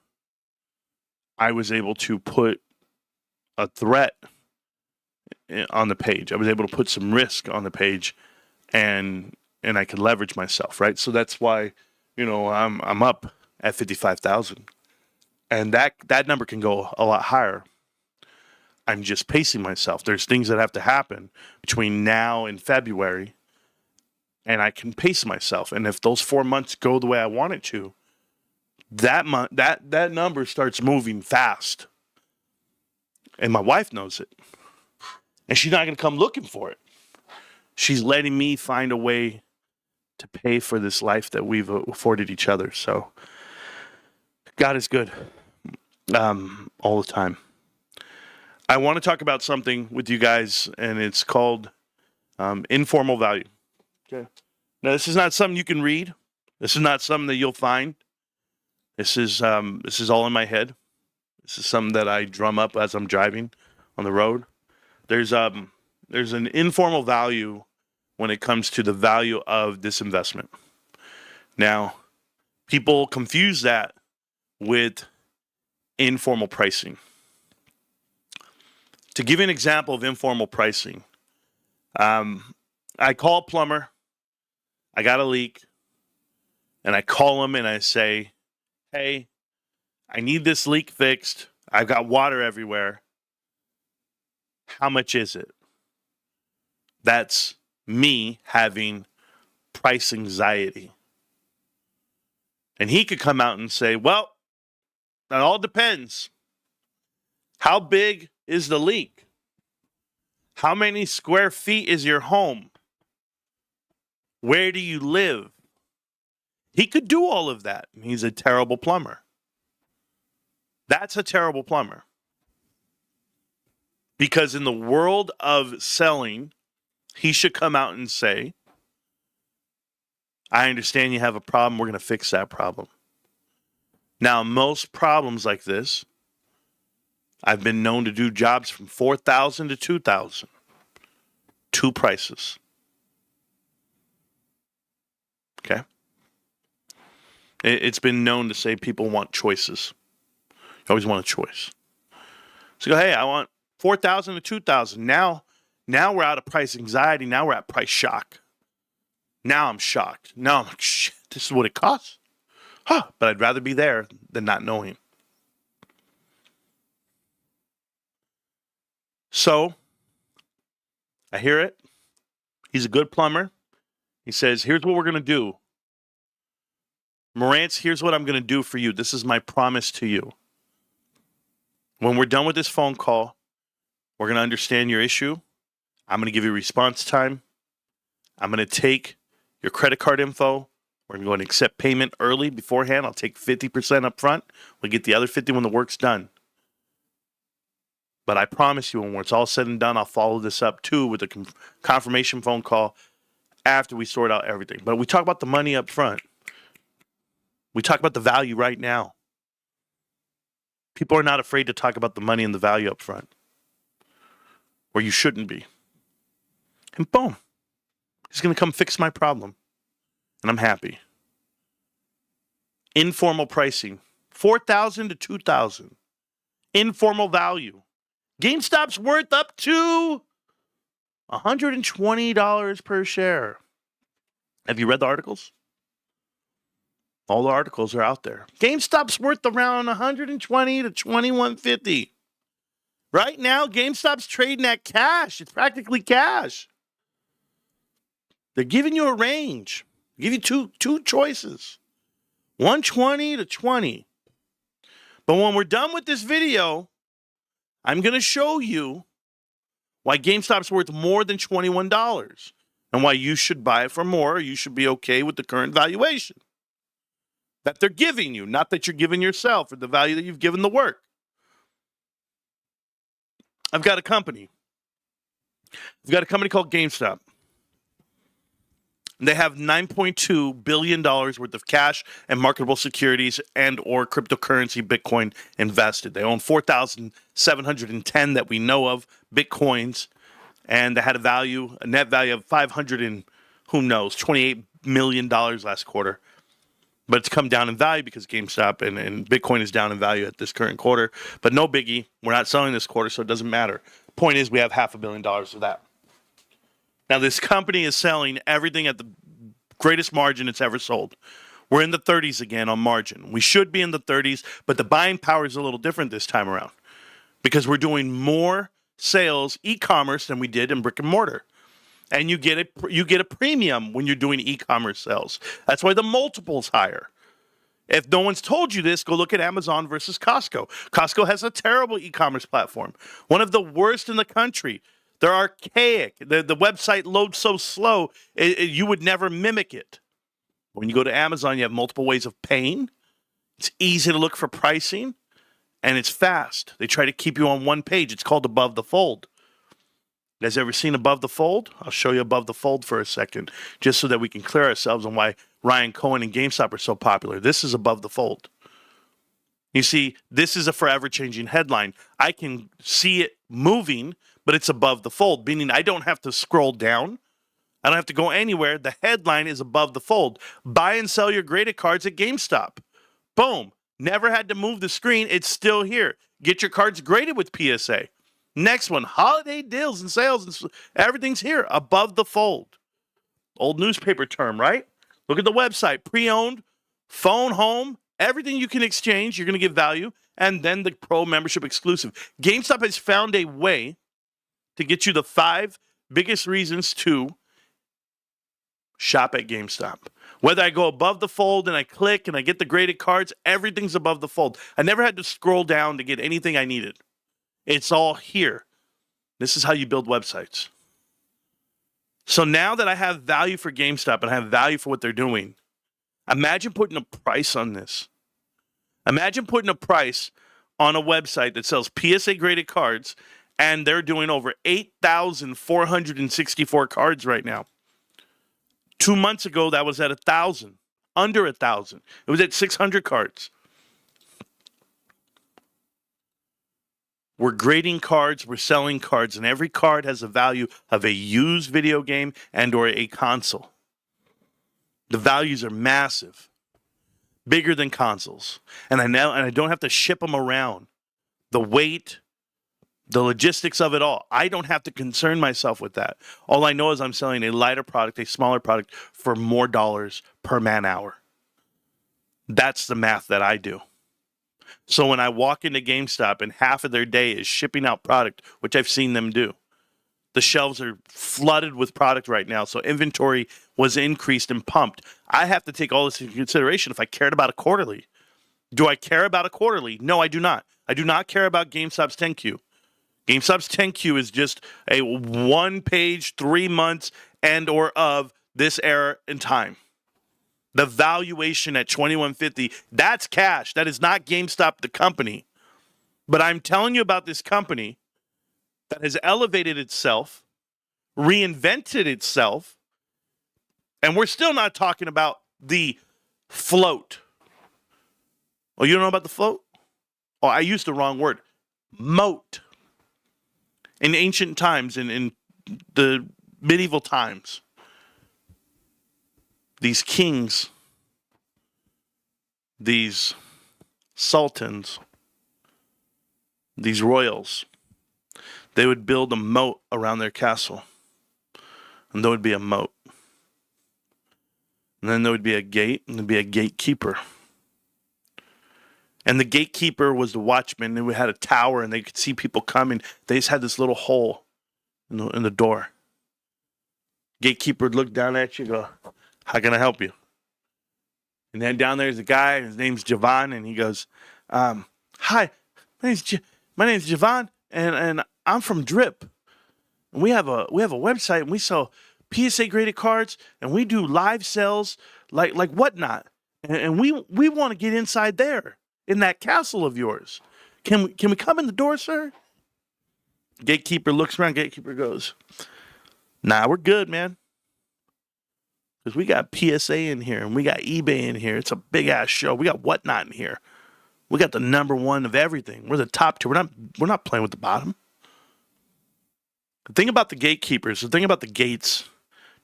I was able to put a threat on the page. I was able to put some risk on the page and I could leverage myself, right? So that's why, I'm up at 55,000. And that number can go a lot higher. I'm just pacing myself. There's things that have to happen between now and February, and I can pace myself. And if those 4 months go the way I want it to, that number starts moving fast. And my wife knows it. And she's not going to come looking for it. She's letting me find a way to pay for this life that we've afforded each other. So God is good all the time. I want to talk about something with you guys, and it's called informal value. Okay. Now, this is not something you can read. This is not something that you'll find. This is all in my head. This is something that I drum up as I'm driving on the road. There's an informal value when it comes to the value of this investment. Now, people confuse that with informal pricing. To give you an example of informal pricing, I call a plumber. I got a leak. And I call him and I say, hey, I need this leak fixed. I've got water everywhere. How much is it? That's me having price anxiety. And he could come out and say, well, that all depends. How big is the leak? How many square feet is your home? Where do you live? He could do all of that. He's a terrible plumber. That's a terrible plumber. Because in the world of selling, he should come out and say, I understand you have a problem. We're going to fix that problem. Now, most problems like this, I've been known to do jobs from $4,000 to $2,000. Two prices. Okay? It's been known to say people want choices. You always want a choice. So go, hey, I want $4,000 to $2,000. Now we're out of price anxiety. Now we're at price shock. Now I'm shocked. Now I'm like, shit, this is what it costs? Huh, but I'd rather be there than not knowing. So I hear it. He's a good plumber. He says, here's what we're going to do. Marantz, here's what I'm going to do for you. This is my promise to you. When we're done with this phone call, we're going to understand your issue. I'm going to give you response time. I'm going to take your credit card info. We're going to go and accept payment early beforehand. I'll take 50% up front. We'll get the other 50 when the work's done. But I promise you, when it's all said and done, I'll follow this up too with a confirmation phone call after we sort out everything. But we talk about the money up front. We talk about the value right now. People are not afraid to talk about the money and the value up front. Or you shouldn't be. And boom. He's going to come fix my problem. And I'm happy. Informal pricing. $4,000 to $2,000. Informal value. GameStop's worth up to $120 per share. Have you read the articles? All the articles are out there. GameStop's worth around $120 to $21.50. Right now, GameStop's trading at cash. It's practically cash. They're giving you a range. Give you two choices. 120 to 20. But when we're done with this video, I'm going to show you why GameStop's worth more than $21 and why you should buy it for more. Or you should be okay with the current valuation that they're giving you, not that you're giving yourself or the value that you've given the work. I've got a company. I've got a company called GameStop. They have $9.2 billion worth of cash and marketable securities and or cryptocurrency Bitcoin invested. They own 4,710 that we know of Bitcoins, and they had a net value of $28 million last quarter. But it's come down in value because GameStop and Bitcoin is down in value at this current quarter. But no biggie. We're not selling this quarter, so it doesn't matter. Point is, we have $500 million of that. Now, this company is selling everything at the greatest margin it's ever sold. We're in the 30s again on margin. We should be in the 30s, but the buying power is a little different this time around because we're doing more sales e-commerce than we did in brick and mortar. And you get a premium when you're doing e-commerce sales. That's why the multiple's higher. If no one's told you this, go look at Amazon versus Costco. Costco has a terrible e-commerce platform, one of the worst in the country. They're archaic. The website loads so slow, you would never mimic it. When you go to Amazon, you have multiple ways of paying. It's easy to look for pricing, and it's fast. They try to keep you on one page. It's called Above the Fold. You guys ever seen Above the Fold? I'll show you Above the Fold for a second, just so that we can clear ourselves on why Ryan Cohen and GameStop are so popular. This is Above the Fold. You see, this is a forever changing headline. I can see it moving, but it's above the fold, meaning I don't have to scroll down. I don't have to go anywhere. The headline is above the fold. Buy and sell your graded cards at GameStop. Boom. Never had to move the screen. It's still here. Get your cards graded with PSA. Next one, holiday deals and sales. Everything's here, above the fold. Old newspaper term, right? Look at the website, pre-owned, phone, home, everything you can exchange, you're going to get value, and then the pro membership exclusive. GameStop has found a way to get you the 5 biggest reasons to shop at GameStop. Whether I go above the fold and I click and I get the graded cards, everything's above the fold. I never had to scroll down to get anything I needed. It's all here. This is how you build websites. So now that I have value for GameStop and I have value for what they're doing, imagine putting a price on this. Imagine putting a price on a website that sells PSA graded cards, and they're doing over 8,464 cards right now. 2 months ago, that was at 1,000, under 1,000. It was at 600 cards. We're grading cards, we're selling cards, and every card has a value of a used video game and or a console. The values are massive, bigger than consoles. And I don't have to ship them around. The weight, the logistics of it all. I don't have to concern myself with that. All I know is I'm selling a lighter product, a smaller product for more dollars per man hour. That's the math that I do. So when I walk into GameStop and half of their day is shipping out product, which I've seen them do, the shelves are flooded with product right now. So inventory was increased and pumped. I have to take all this into consideration if I cared about a quarterly. Do I care about a quarterly? No, I do not. I do not care about GameStop's 10Q. GameStop's 10Q is just a 1-page, 3 months and or of this era in time. The valuation at $21.50, that's cash. That is not GameStop, the company. But I'm telling you about this company that has elevated itself, reinvented itself, and we're still not talking about the float. Oh, you don't know about the float? Oh, I used the wrong word. Moat. In ancient times, in the medieval times, these kings, these sultans, these royals, they would build a moat around their castle. And there would be a moat. And then there would be a gate, and there'd be a gatekeeper. And the gatekeeper was the watchman, and we had a tower, and they could see people coming. They just had this little hole in the door. Gatekeeper would look down at you and go, "How can I help you?" And then down there's a guy, his name's Javon, and he goes, "Hi, my name's Javon, and I'm from Drip. And we have a website, and we sell PSA graded cards, and we do live sales like whatnot. And we want to get inside there in that castle of yours. Can we come in the door, sir?" Gatekeeper looks around. Gatekeeper goes, "Nah, we're good, man. Because we got PSA in here, and we got eBay in here. It's a big-ass show. We got whatnot in here. We got the number one of everything. We're the top tier. We're not playing with the bottom." The thing about the gatekeepers, the thing about the gates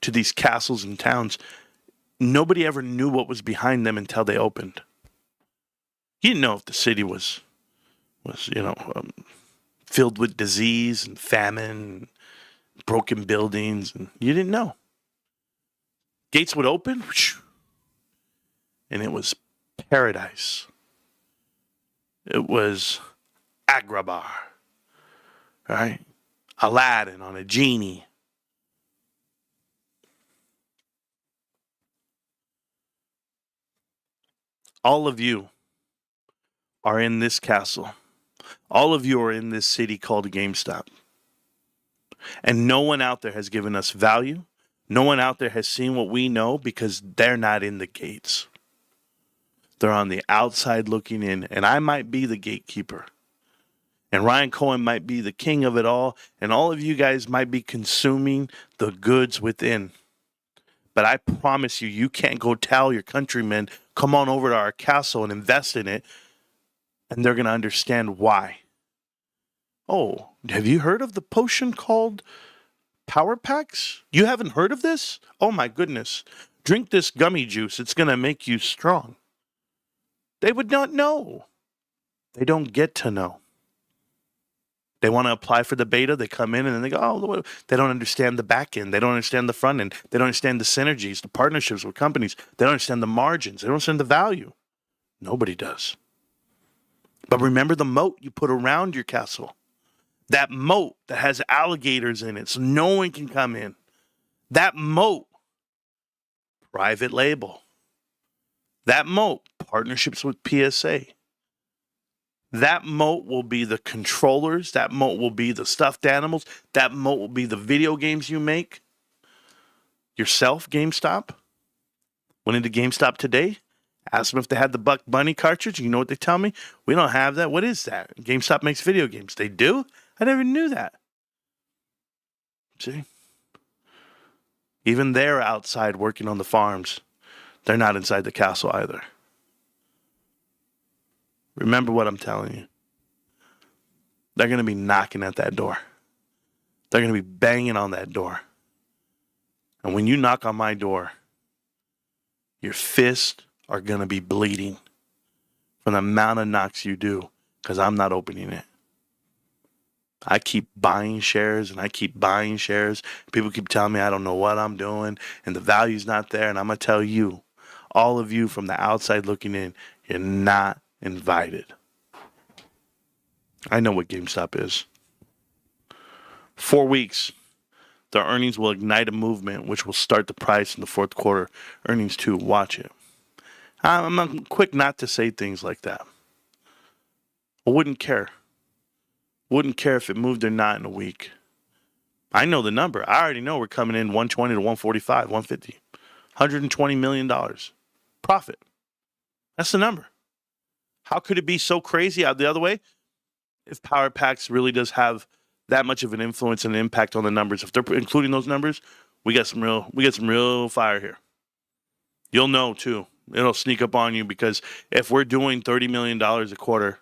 to these castles and towns, nobody ever knew what was behind them until they opened. You didn't know if the city was filled with disease and famine, and broken buildings, and you didn't know. Gates would open, and it was paradise. It was Agrabah, right? Aladdin on a genie. All of you are in this castle. All of you are in this city called GameStop. And no one out there has given us value. No one out there has seen what we know because they're not in the gates. They're on the outside looking in. And I might be the gatekeeper. And Ryan Cohen might be the king of it all. And all of you guys might be consuming the goods within. But I promise you, you can't go tell your countrymen, come on over to our castle and invest in it. And they're going to understand why. Oh, have you heard of the potion called Power Packs? You haven't heard of this? Oh my goodness. Drink this gummy juice. It's going to make you strong. They would not know. They don't get to know. They want to apply for the beta. They come in and then they go, oh, they don't understand the back end. They don't understand the front end. They don't understand the synergies, the partnerships with companies. They don't understand the margins. They don't understand the value. Nobody does. But remember the moat you put around your castle. That moat that has alligators in it so no one can come in. That moat, private label. That moat, partnerships with PSA. That moat will be the controllers. That moat will be the stuffed animals. That moat will be the video games you make. Yourself, GameStop. Went into GameStop today. Asked them if they had the Buck Bunny cartridge. You know what they tell me? We don't have that. What is that? GameStop makes video games. They do? I never knew that. See? Even they're outside working on the farms. They're not inside the castle either. Remember what I'm telling you. They're going to be knocking at that door. They're going to be banging on that door. And when you knock on my door, your fists are going to be bleeding from the amount of knocks you do because I'm not opening it. I keep buying shares and I keep buying shares. People keep telling me I don't know what I'm doing and the value's not there. And I'm going to tell you, all of you from the outside looking in, you're not invited. I know what GameStop is. 4 weeks, the earnings will ignite a movement which will start the price in the fourth quarter earnings too. Watch it. I'm not quick not to say things like that. I wouldn't care. Wouldn't care if it moved or not in a week. I know the number. I already know we're coming in 120 to 145, 150. $120 million. Profit. That's the number. How could it be so crazy out the other way? If Power Packs really does have that much of an influence and an impact on the numbers, if they're including those numbers, we got some real fire here. You'll know too. It'll sneak up on you because if we're doing $30 million a quarter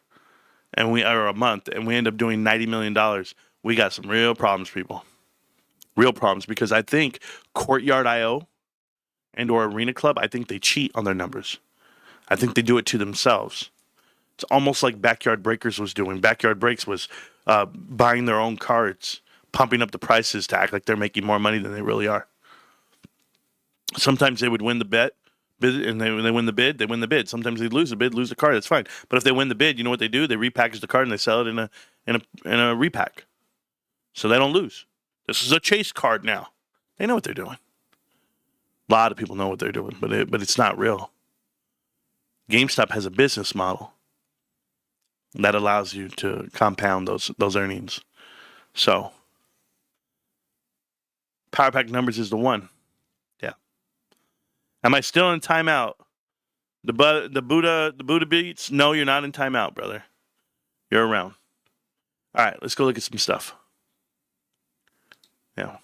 and or a month and we end up doing $90 million, we got some real problems, people. Real problems, because I think Courtyard.io and or Arena Club, I think they cheat on their numbers. I think they do it to themselves. It's almost like Backyard Breakers was doing. Backyard Breaks was buying their own cards, pumping up the prices to act like they're making more money than they really are. Sometimes they would win the bet, and they win the bid, they win the bid. Sometimes they lose the bid, lose the card, that's fine. But if they win the bid, you know what they do? They repackage the card and they sell it in a repack. So they don't lose. This is a chase card now. They know what they're doing. A lot of people know what they're doing, but it's not real. GameStop has a business model that allows you to compound those earnings. So, Power Pack numbers is the one. Yeah. Am I still in timeout? The Buddha beats? No, you're not in timeout, brother. You're around. All right, let's go look at some stuff. Yeah.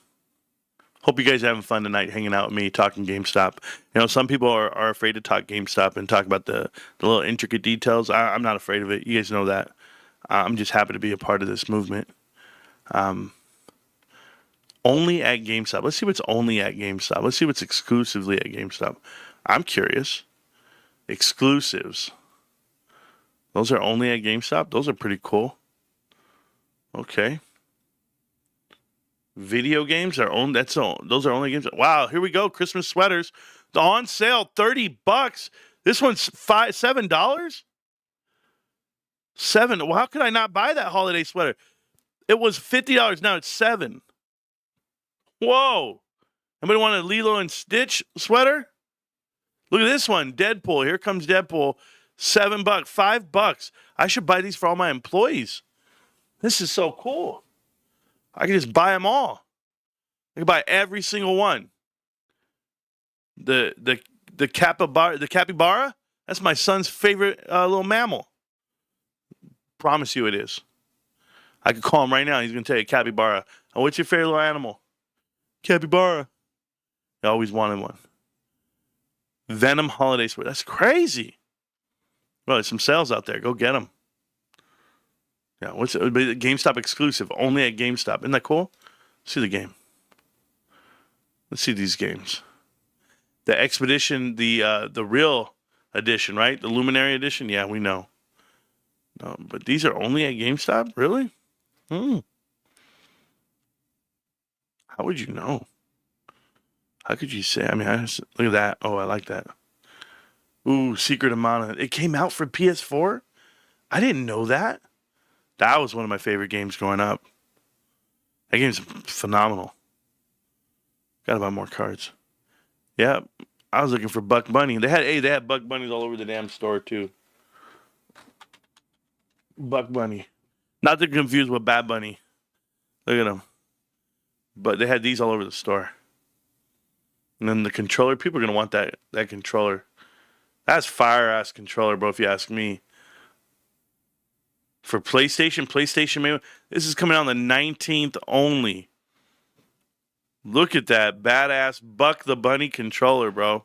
Hope you guys are having fun tonight hanging out with me, talking GameStop. You know, some people are afraid to talk GameStop and talk about the little intricate details. I'm not afraid of it. You guys know that. I'm just happy to be a part of this movement. Only at GameStop. Let's see what's only at GameStop. Let's see what's exclusively at GameStop. I'm curious. Exclusives. Those are only at GameStop? Those are pretty cool. Okay. Video games are own. Those are only games. Wow, here we go. Christmas sweaters, the on sale, $30. This one's $7. $7. Well, how could I not buy that holiday sweater? It was $50. Now it's $7. Whoa! Anybody want a Lilo and Stitch sweater? Look at this one, Deadpool. Here comes Deadpool. $7, $5. I should buy these for all my employees. This is so cool. I can just buy them all. I can buy every single one. The capybara, that's my son's favorite little mammal. Promise you it is. I could call him right now. He's going to tell you capybara. Oh, what's your favorite little animal? Capybara. I always wanted one. Venom holiday sweater. That's crazy. Well, there's some sales out there. Go get them. Yeah, what's GameStop exclusive? Only at GameStop. Isn't that cool? Let's see the game. Let's see these games. The Expedition, the real edition, right? The Luminary edition. Yeah, we know. No, but these are only at GameStop. Really? How would you know? How could you say? I mean, look at that. Oh, I like that. Ooh, Secret of Mana. It came out for PS4? I didn't know that. That was one of my favorite games growing up. That game's phenomenal. Gotta buy more cards. Yeah, I was looking for Buck Bunny. They had Buck Bunnies all over the damn store too. Buck Bunny. Not to confuse with Bad Bunny. Look at them. But they had these all over the store. And then the controller, people are gonna want that controller. That's fire ass controller, bro, if you ask me. For PlayStation maybe. This is coming out on the 19th only. Look at that badass Buck the Bunny controller, bro.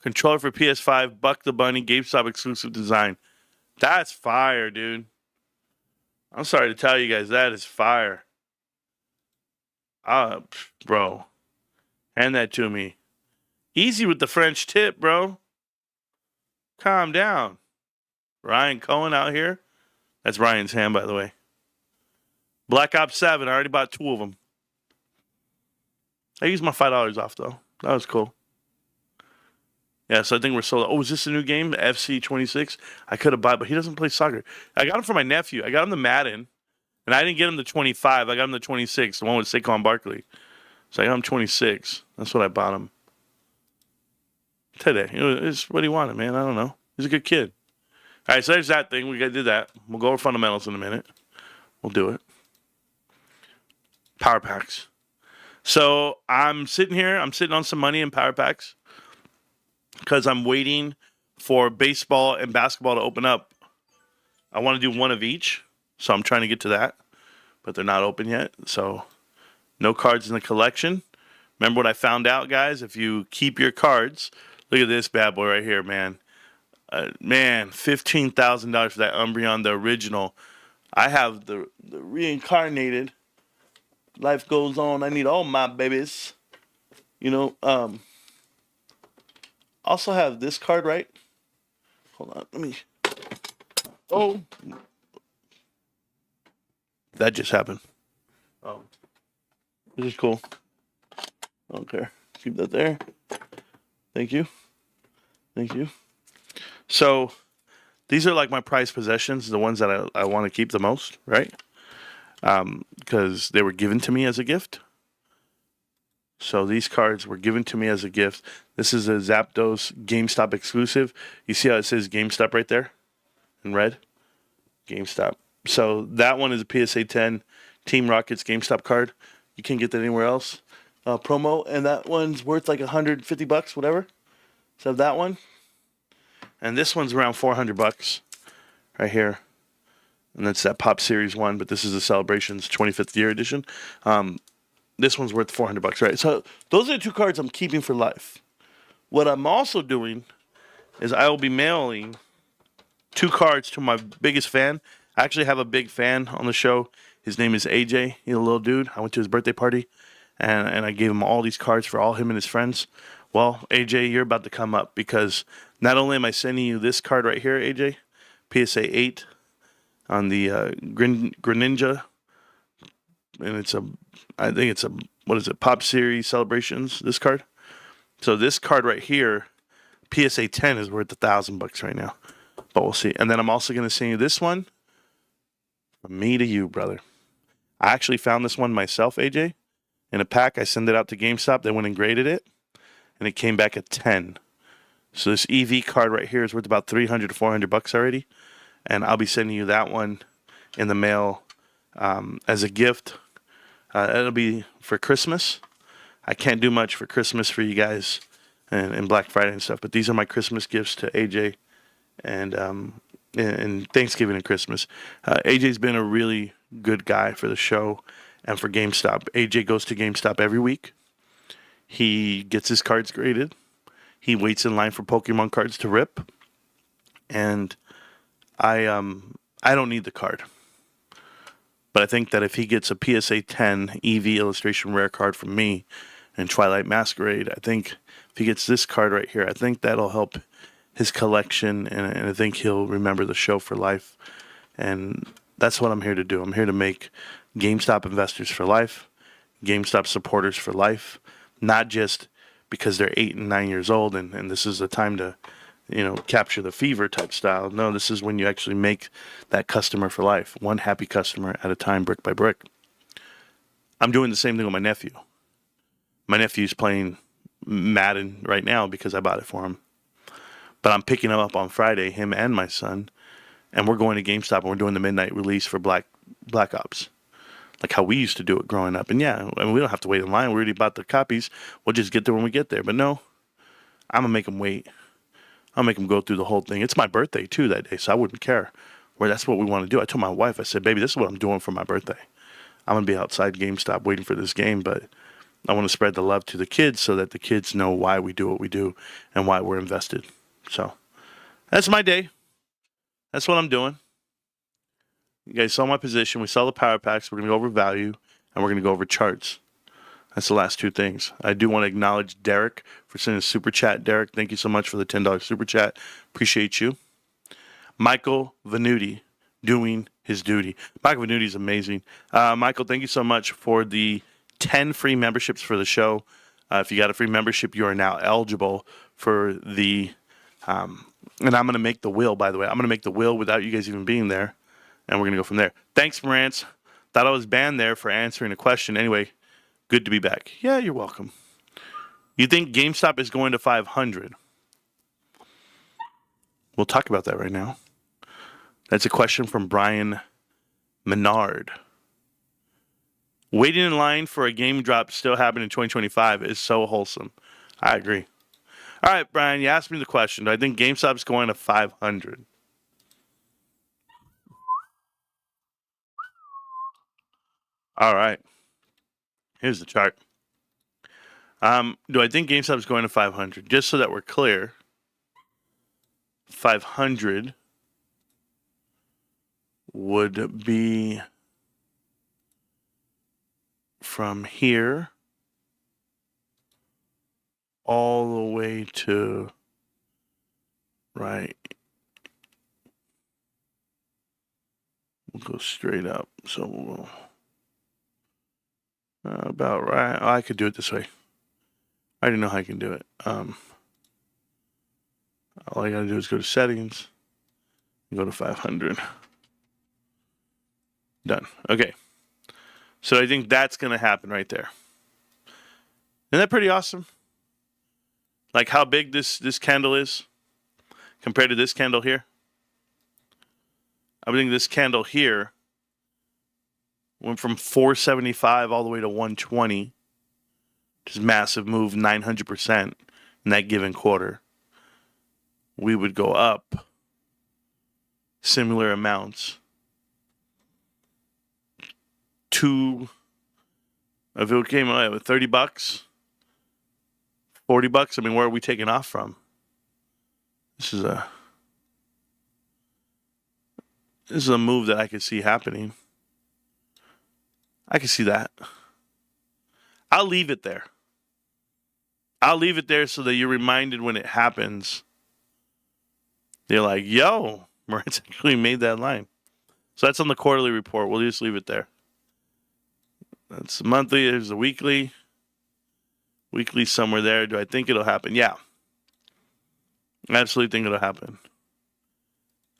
Controller for PS5, Buck the Bunny, GameStop exclusive design. That's fire, dude. I'm sorry to tell you guys, that is fire. Bro. Hand that to me. Easy with the French tip, bro. Calm down. Ryan Cohen out here. That's Ryan's hand, by the way. Black Ops 7. I already bought 2 of them. I used my $5 off, though. That was cool. Yeah, so I think we're sold. Oh, is this a new game? FC 26? I could have bought, but he doesn't play soccer. I got him for my nephew. I got him the Madden. And I didn't get him the 25. I got him the 26, the one with Saquon Barkley. So I got him 26. That's what I bought him. Today. It's what he wanted, man. I don't know. He's a good kid. All right, so there's that thing. We got to do that. We'll go over fundamentals in a minute. We'll do it. Power packs. So I'm sitting here. I'm sitting on some money in power packs because I'm waiting for baseball and basketball to open up. I want to do one of each, so I'm trying to get to that, but they're not open yet. So no cards in the collection. Remember what I found out, guys? If you keep your cards, look at this bad boy right here, man. $15,000 for that Umbreon, the original. I have the reincarnated. Life goes on. I need all my babies. Also have this card, right? Hold on. Let me. Oh. That just happened. Oh. This is cool. I don't care. Keep that there. Thank you. Thank you. So, these are like my prized possessions, the ones that I want to keep the most, right? Because they were given to me as a gift. So these cards were given to me as a gift. This is a Zapdos GameStop exclusive. You see how it says GameStop right there in red? GameStop. So that one is a PSA 10 Team Rockets GameStop card. You can't get that anywhere else. Promo, and that one's worth like $150, whatever. So that one. And this one's around $400 right here. And that's that Pop Series 1, but this is the Celebrations 25th year edition. This one's worth $400, right? So those are the 2 cards I'm keeping for life. What I'm also doing is I will be mailing 2 cards to my biggest fan. I actually have a big fan on the show. His name is AJ. He's a little dude. I went to his birthday party, and I gave him all these cards for all him and his friends. Well, AJ, you're about to come up because not only am I sending you this card right here, AJ, PSA 8 on the Greninja, and I think it's a, what is it, Pop Series Celebrations, this card. So this card right here, PSA 10 is worth $1,000 right now. But we'll see. And then I'm also going to send you this one from me to you, brother. I actually found this one myself, AJ, in a pack. I sent it out to GameStop. They went and graded it, and it came back at 10. So this EV card right here is worth about $300 to $400 already. And I'll be sending you that one in the mail as a gift. It'll be for Christmas. I can't do much for Christmas for you guys and Black Friday and stuff, but these are my Christmas gifts to AJ and Thanksgiving and Christmas. AJ's been a really good guy for the show and for GameStop. AJ goes to GameStop every week. He gets his cards graded. He waits in line for Pokemon cards to rip. And I don't need the card. But I think that if he gets a PSA 10 EV illustration rare card from me and Twilight Masquerade, I think if he gets this card right here, I think that'll help his collection, and I think he'll remember the show for life. And That's what I'm here to do. I'm here to make GameStop investors for life, GameStop supporters for life, not just because they're 8 and 9 years old and this is the time to, capture the fever type style. No, this is when you actually make that customer for life, one happy customer at a time, brick by brick. I'm doing the same thing with my nephew. My nephew's playing Madden right now because I bought it for him. But I'm picking him up on Friday, him and my son, and we're going to GameStop and we're doing the midnight release for Black Ops, like how we used to do it growing up. And yeah, I mean, we don't have to wait in line. We already bought the copies. We'll just get there when we get there. But no, I'm gonna make him wait. I'll make him go through the whole thing. It's my birthday too that day, so I wouldn't care. Where that's what we want to do. I told my wife, I said, baby, this is what I'm doing for my birthday. I'm gonna be outside GameStop waiting for this game, but I want to spread the love to the kids so that the kids know why we do what we do and why we're invested. So that's my day. That's what I'm doing. You guys saw my position. We saw the power packs. We're going to go over value and we're going to go over charts. That's the last two things. I do want to acknowledge Derek for sending a super chat. Derek, thank you so much for the $10 super chat. Appreciate you. Michael Venuti doing his duty. Michael Venuti is amazing. Michael, thank you so much for the 10 free memberships for the show. If you got a free membership, you are now eligible for the, and I'm going to make the will, by the way. I'm going to make the will without you guys even being there, and we're going to go from there. Thanks, Marantz. Thought I was banned there for answering a question. Anyway, good to be back. Yeah, you're welcome. You think GameStop is going to 500? We'll talk about that right now. That's a question from Brian Menard. Waiting in line for a game drop still happening in 2025 is so wholesome. I agree. All right, Brian, you asked me the question. Do I think GameStop's going to 500? All right. Here's the chart. Do I think GameStop's going to 500? Just so that we're clear, 500 would be from here all the way to right. We'll go straight up. So we'll about right. Oh, I could do it this way. I already know how I can do it. All I gotta do is go to settings and go to 500. Done. Okay. So I think that's gonna happen right there. Isn't that pretty awesome? Like how big this candle is compared to this candle here. I think this candle here went from 475 all the way to 120. Just massive move, 900% in that given quarter. We would go up similar amounts to, if it came out with $30, $40, I mean, where are we taking off from? This is a move that I could see happening. I can see that. I'll leave it there. I'll leave it there so that you're reminded when it happens. You're like, yo, Moritz actually made that line. So that's on the quarterly report. We'll just leave it there. That's the monthly. There's the weekly. Weekly somewhere there. Do I think it'll happen? Yeah. I absolutely think it'll happen.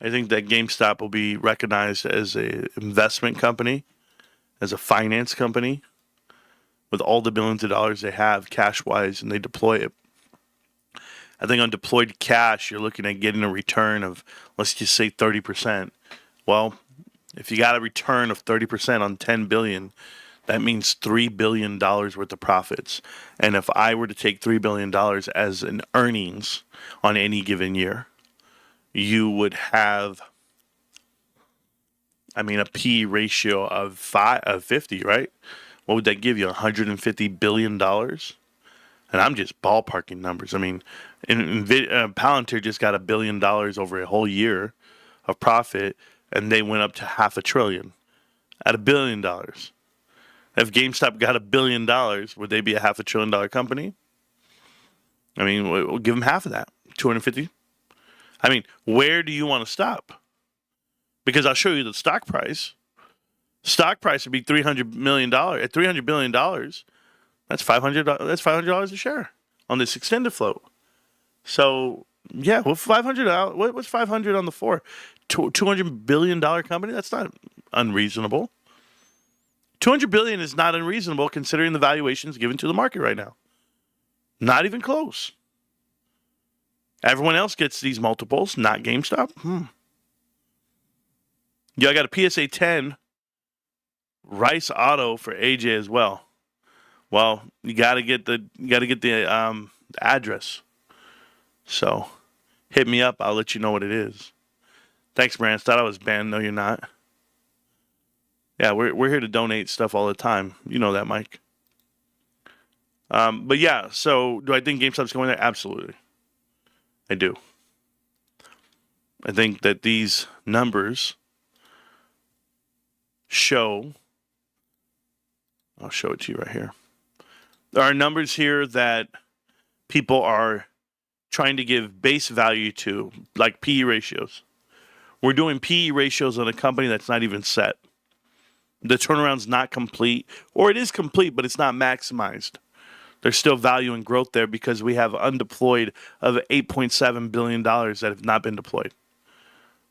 I think that GameStop will be recognized as an investment company, as a finance company, with all the billions of dollars they have cash-wise, and they deploy it. I think on deployed cash, you're looking at getting a return of, let's just say 30%. Well, if you got a return of 30% on $10 billion, that means $3 billion worth of profits. And if I were to take $3 billion as an earnings on any given year, you would have, I mean, a P ratio of 50, right? What would that give you? $150 billion? And I'm just ballparking numbers. I mean, Palantir just got $1 billion over a whole year of profit, and they went up to $500 billion at $1 billion. If GameStop got $1 billion, would they be a $500 billion company? I mean, we'll give them half of that, 250. I mean, where do you want to stop? Because I'll show you the stock price. Stock price would be $300 million. At $300 billion, that's $500 a share on this extended float. So, yeah, well, 500 out. What's 500 on the floor? $200 billion company? That's not unreasonable. 200 billion is not unreasonable considering the valuations given to the market right now. Not even close. Everyone else gets these multiples, not GameStop. Yeah, I got a PSA 10 Rice Auto for AJ as well. Well, you got to get the address. So, hit me up. I'll let you know what it is. Thanks, Brance. Thought I was banned. No, you're not. Yeah, we're here to donate stuff all the time. You know that, Mike. But yeah, so do I think GameStop's going there? Absolutely. I do. I think that these numbers show, I'll show it to you right here. There are numbers here that people are trying to give base value to, like PE ratios. We're doing PE ratios on a company that's not even set. The turnaround's not complete, or it is complete, but it's not maximized. There's still value and growth there because we have undeployed of $8.7 billion that have not been deployed.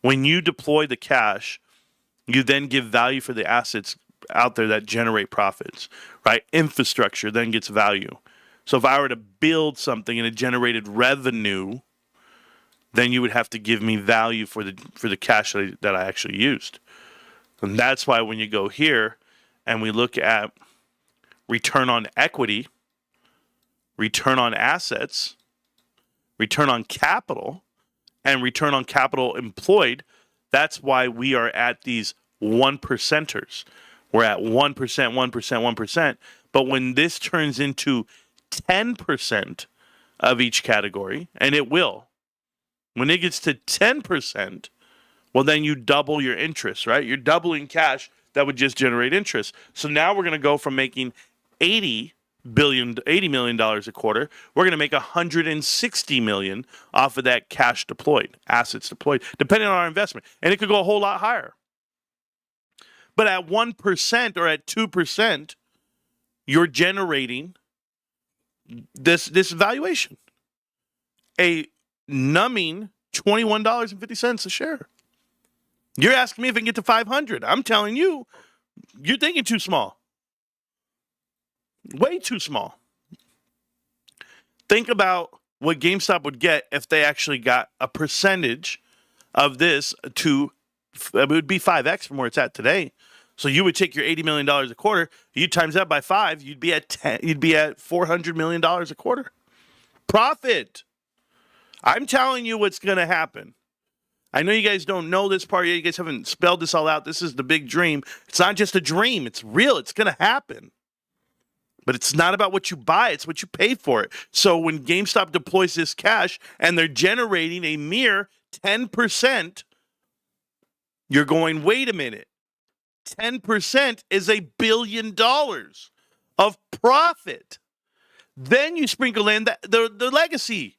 When you deploy the cash, you then give value for the assets out there that generate profits, right? Infrastructure then gets value. So if I were to build something and it generated revenue, then you would have to give me value for the cash that I actually used. And that's why when you go here and we look at return on equity, return on assets, return on capital, and return on capital employed, that's why we are at these 1%ers. We're at 1%, 1%, 1%. But when this turns into 10% of each category, and it will, when it gets to 10%, well, then you double your interest, right? You're doubling cash that would just generate interest. So now we're going to go from making $80 million a quarter. We're going to make $160 million off of that cash deployed, assets deployed, depending on our investment. And it could go a whole lot higher. But at 1% or at 2%, you're generating this valuation. A numbing $21.50 a share. You're asking me if I can get to 500. I'm telling you, you're thinking too small. Way too small. Think about what GameStop would get if they actually got a percentage of this to, it would be 5x from where it's at today. So you would take your $80 million a quarter, you times that by 5, you'd be at $400 million a quarter. Profit. I'm telling you what's going to happen. I know you guys don't know this part yet. You guys haven't spelled this all out. This is the big dream. It's not just a dream. It's real. It's going to happen. But it's not about what you buy. It's what you pay for it. So when GameStop deploys this cash and they're generating a mere 10%, you're going, wait a minute. 10% is $1 billion of profit. Then you sprinkle in the legacy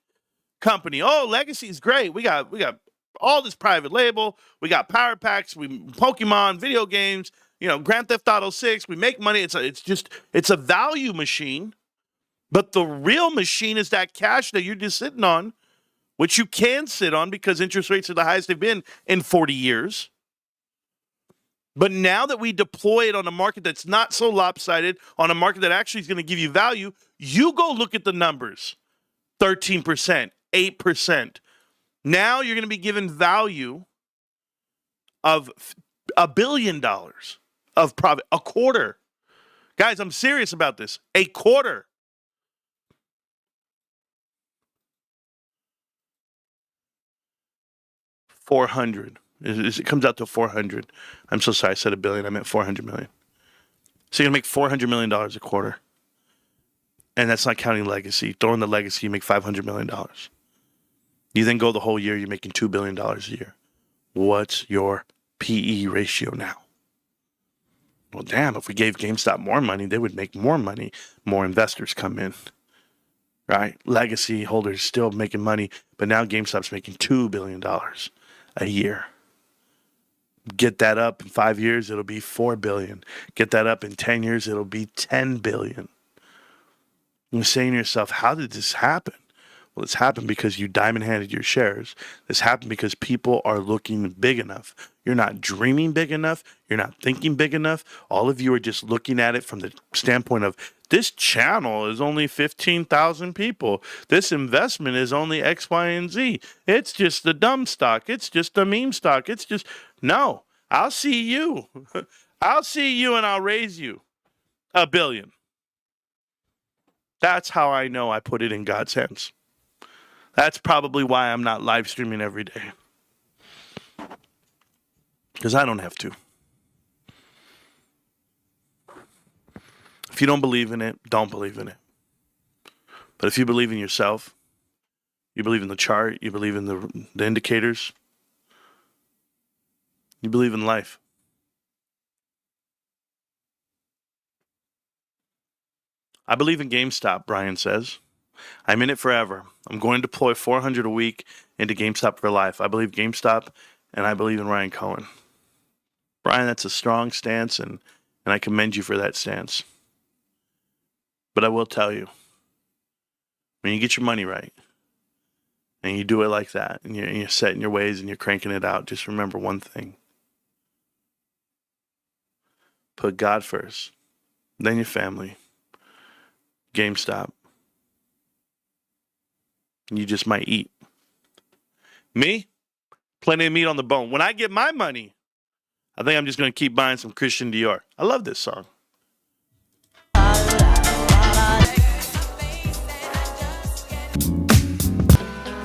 company. Oh, legacy is great. We got all this private label. We got power packs. Pokemon, video games. Grand Theft Auto 6. We make money. It's a value machine. But the real machine is that cash that you're just sitting on, which you can sit on because interest rates are the highest they've been in 40 years. But now that we deploy it on a market that's not so lopsided, on a market that actually is going to give you value, you go look at the numbers. 13%, 8%. Now you're going to be given value of $1 billion of profit. A quarter. Guys, I'm serious about this. A quarter. $400. It comes out to 400. I'm so sorry. I said $1 billion. I meant 400 million. So you're going to make $400 million a quarter. And that's not counting legacy. Throw in the legacy, you make $500 million. You then go the whole year, you're making $2 billion a year. What's your PE ratio now? Well, damn, if we gave GameStop more money, they would make more money. More investors come in, right? Legacy holders still making money, but now GameStop's making $2 billion a year. Get that up in 5 years, it'll be 4 billion. Get that up in 10 years, it'll be 10 billion. You're saying to yourself, how did this happen? Well, it's happened because you diamond handed your shares. This happened because people are looking big enough. You're not dreaming big enough. You're not thinking big enough. All of you are just looking at it from the standpoint of this channel is only 15,000 people. This investment is only X, Y, and Z. It's just the dumb stock. It's just the meme stock. It's just, no, I'll see you. I'll see you and I'll raise you $1 billion. That's how I know I put it in God's hands. That's probably why I'm not live streaming every day. Because I don't have to. If you don't believe in it, don't believe in it. But if you believe in yourself, you believe in the chart, you believe in the indicators, you believe in life. I believe in GameStop, Brian says. I'm in it forever. I'm going to deploy 400 a week into GameStop for life. I believe GameStop, and I believe in Ryan Cohen. Brian, that's a strong stance, and I commend you for that stance. But I will tell you, when you get your money right, and you do it like that, and you're set in your ways, and you're cranking it out, just remember one thing. Put God first, then your family, GameStop. You just might eat. Me? Plenty of meat on the bone. When I get my money, I think I'm just going to keep buying some Christian Dior. I love this song.